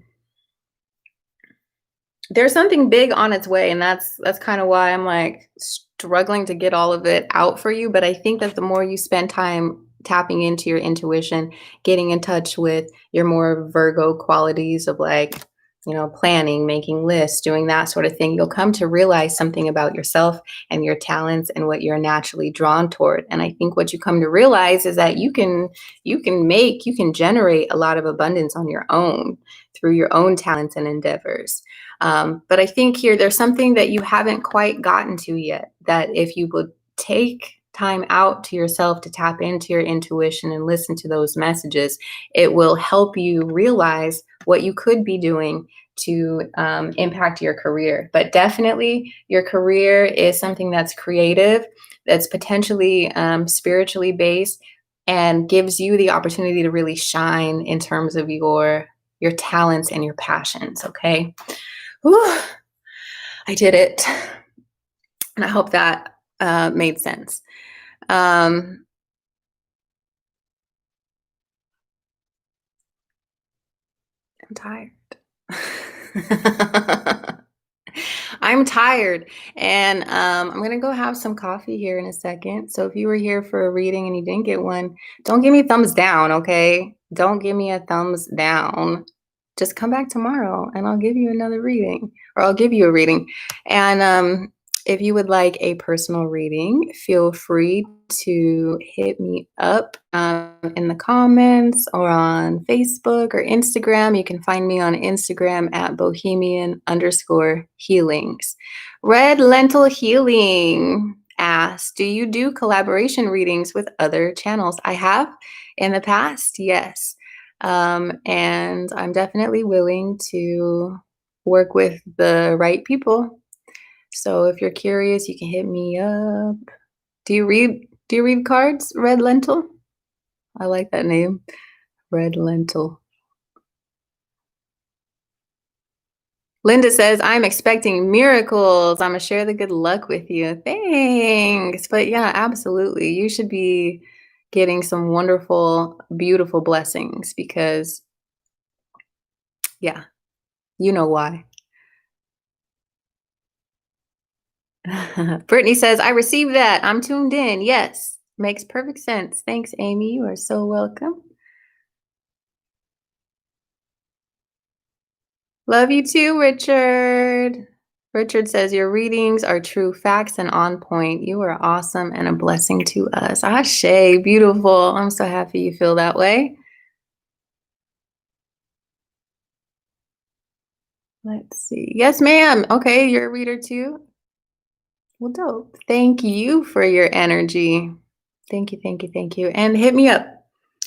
There's something big on its way, and that's kind of why I'm like struggling to get all of it out for you. But I think that the more you spend time tapping into your intuition, getting in touch with your more Virgo qualities of like, you know, planning, making lists, doing that sort of thing, you'll come to realize something about yourself and your talents and what you're naturally drawn toward. And I think what you come to realize is that you can generate a lot of abundance on your own through your own talents and endeavors. But I think here there's something that you haven't quite gotten to yet, that if you would take time out to yourself to tap into your intuition and listen to those messages, it will help you realize what you could be doing to impact your career. But definitely your career is something that's creative, that's potentially spiritually based, and gives you the opportunity to really shine in terms of your talents and your passions. Okay. Whew, I did it. And I hope that made sense. I'm tired. I'm tired, and I'm gonna go have some coffee here in a second. So if you were here for a reading and you didn't get one, don't give me a thumbs down, okay? Don't give me a thumbs down. Just come back tomorrow and I'll give you another reading, or I'll give you a reading. And if you would like a personal reading, feel free to hit me up in the comments or on Facebook or Instagram. You can find me on Instagram at bohemian_healings. Red Lentil Healing asks, do you do collaboration readings with other channels? I have in the past, yes. And I'm definitely willing to work with the right people. So if you're curious, you can hit me up. Do you read cards? Red Lentil? I like that name. Red Lentil. Linda says, I'm expecting miracles. I'm going to share the good luck with you. Thanks. But yeah, absolutely. You should be getting some wonderful, beautiful blessings because, yeah, you know why. Brittany says, I received that. I'm tuned in. Yes, makes perfect sense. Thanks, Amy. You are so welcome. Love you too, Richard. Richard says, your readings are true facts and on point. You are awesome and a blessing to us. Ashe, beautiful. I'm so happy you feel that way. Let's see. Yes, ma'am. Okay, you're a reader too. Well, dope. Thank you for your energy. Thank you, thank you, thank you. And hit me up.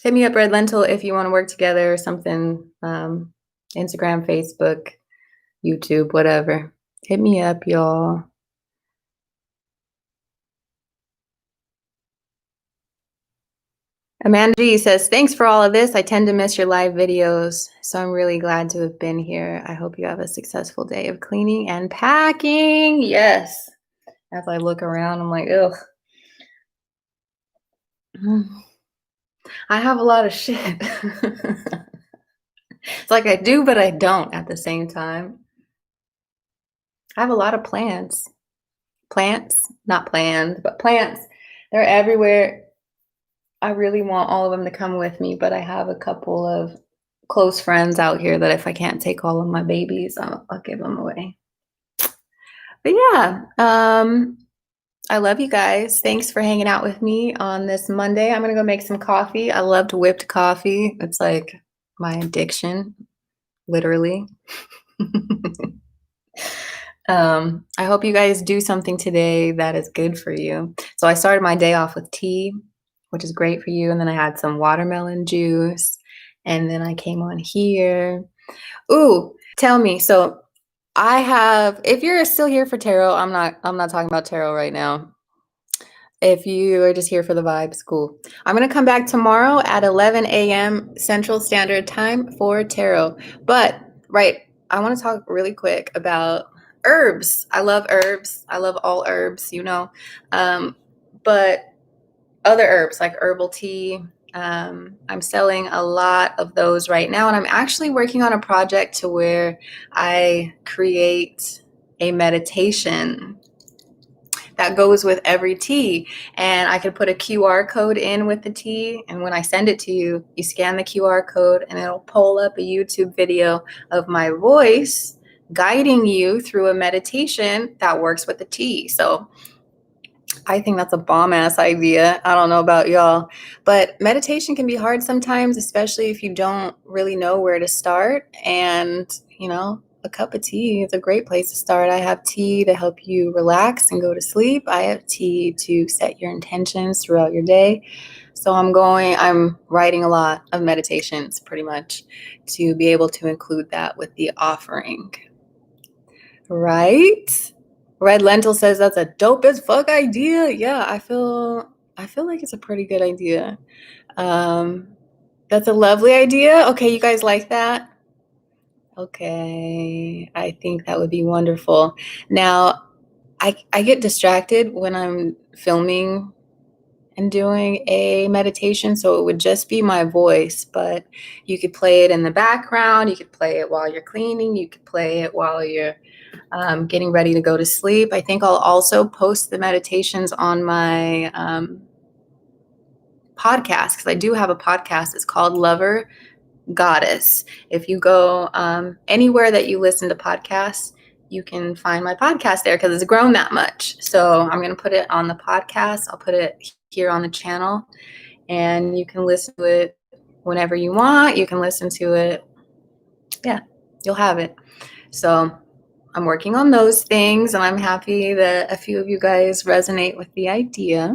Hit me up, Red Lentil, if you want to work together or something. Instagram, Facebook, YouTube, whatever. Hit me up, y'all. Amanda G says, thanks for all of this. I tend to miss your live videos, so I'm really glad to have been here. I hope you have a successful day of cleaning and packing. Yes. As I look around, I'm like, ugh. I have a lot of shit. It's like I do, but I don't at the same time. I have a lot of plants. Plants, not plans, but plants. They're everywhere. I really want all of them to come with me, but I have a couple of close friends out here that if I can't take all of my babies, I'll give them away. But yeah, I love you guys. Thanks for hanging out with me on this Monday. I'm gonna go make some coffee. I loved whipped coffee. It's like my addiction, literally. I hope you guys do something today that is good for you. So I started my day off with tea, which is great for you. And then I had some watermelon juice. And then I came on here. Ooh, tell me. So I have, if you're still here for tarot, I'm not talking about tarot right now. If you are just here for the vibes, cool. I'm going to come back tomorrow at 11 a.m. Central Standard Time for tarot. But, right, I want to talk really quick about herbs. I love herbs. I love all herbs, you know. But other herbs like herbal tea, I'm selling a lot of those right now. And I'm actually working on a project to where I create a meditation that goes with every tea. And I could put a QR code in with the tea. And when I send it to you, you scan the QR code and it'll pull up a YouTube video of my voice guiding you through a meditation that works with the tea. So I think that's a bomb ass idea. I don't know about y'all, but meditation can be hard sometimes, especially if you don't really know where to start. And, you know, a cup of tea is a great place to start. I have tea to help you relax and go to sleep. I have tea to set your intentions throughout your day. So I'm writing a lot of meditations pretty much to be able to include that with the offering. Right? Red Lentil says that's a dope as fuck idea. Yeah, I feel like it's a pretty good idea. That's a lovely idea. Okay, you guys like that? Okay, I think that would be wonderful. Now, I get distracted when I'm filming and doing a meditation, so it would just be my voice, but you could play it in the background, you could play it while you're cleaning, you could play it while you're getting ready to go to sleep. I think I'll also post the meditations on my podcast, because I do have a podcast. It's called Lover Goddess. If you go anywhere that you listen to podcasts, you can find my podcast there because it's grown that much. So I'm going to put it on the podcast. I'll put it here on the channel, and you can listen to it whenever you want. You can listen to it. Yeah, you'll have it. So I'm working on those things, and I'm happy that a few of you guys resonate with the idea.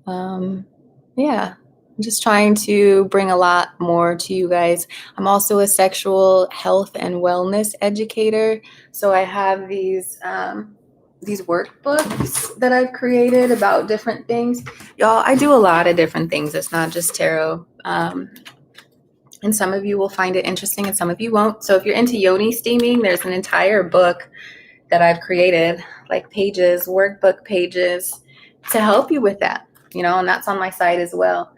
Yeah. I'm just trying to bring a lot more to you guys. I'm also a sexual health and wellness educator. So I have these workbooks that I've created about different things. Y'all, I do a lot of different things. It's not just tarot. And some of you will find it interesting and some of you won't. So if you're into yoni steaming, there's an entire book that I've created, like pages, workbook pages, to help you with that, and that's on my site as well.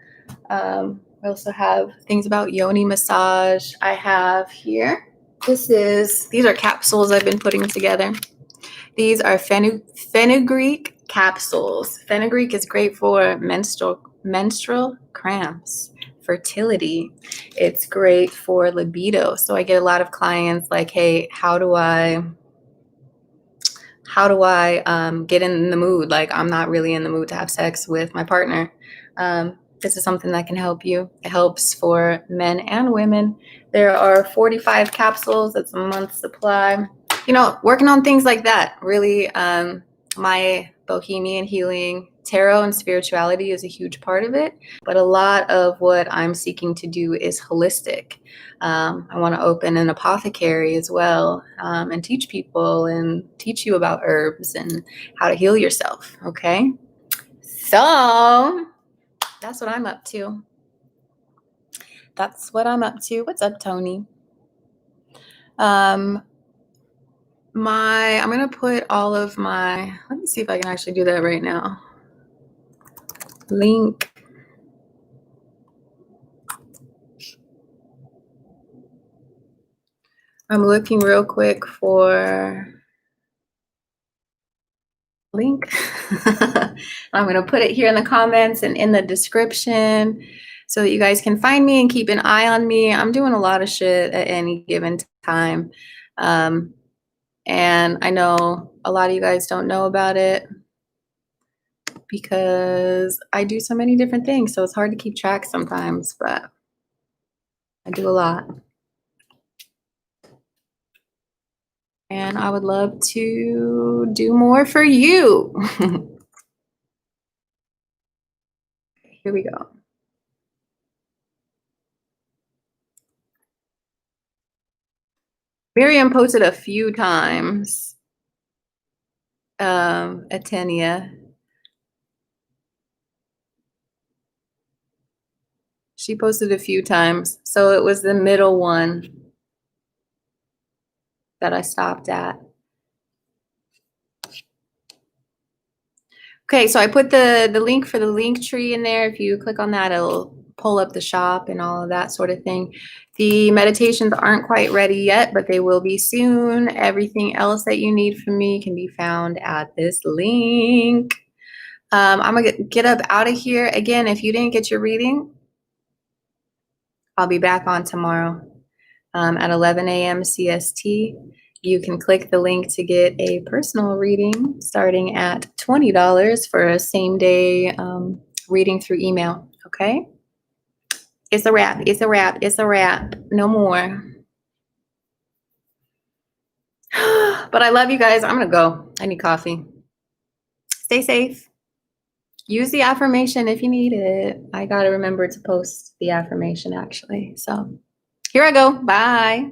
I also have things about yoni massage. I have here, these are capsules I've been putting together. These are Fenugreek Capsules. Fenugreek is great for menstrual cramps, fertility. It's great for libido. So I get a lot of clients like, hey, how do I get in the mood? Like, I'm not really in the mood to have sex with my partner. This is something that can help you. It helps for men and women. There are 45 capsules. It's a month's supply. Working on things like that. Really, my bohemian healing, tarot and spirituality is a huge part of it. But a lot of what I'm seeking to do is holistic. I want to open an apothecary as well, and teach people and teach you about herbs and how to heal yourself. Okay. So that's what I'm up to. What's up, Tony? I'm going to put all of my, let me see if I can actually do that right now. Link. I'm looking real quick for link. I'm going to put it here in the comments and in the description so that you guys can find me and keep an eye on me. I'm doing a lot of shit at any given time. And I know a lot of you guys don't know about it because I do so many different things. So it's hard to keep track sometimes, but I do a lot. And I would love to do more for you. Here we go. Miriam posted a few times. Atenia. She posted a few times. So it was the middle one that I stopped at. Okay, so I put the link for the link tree in there. If you click on that, it'll pull up the shop and all of that sort of thing. The meditations aren't quite ready yet, but they will be soon. Everything else that you need from me can be found at this link. I'm gonna get up out of here. Again, if you didn't get your reading, I'll be back on tomorrow at 11 a.m. CST. You can click the link to get a personal reading starting at $20 for a same-day reading through email, okay? It's a wrap, it's a wrap, it's a wrap. No more. But I love you guys. I'm gonna go. I need coffee. Stay safe. Use the affirmation if you need it. I gotta remember to post the affirmation actually. So here I go. Bye.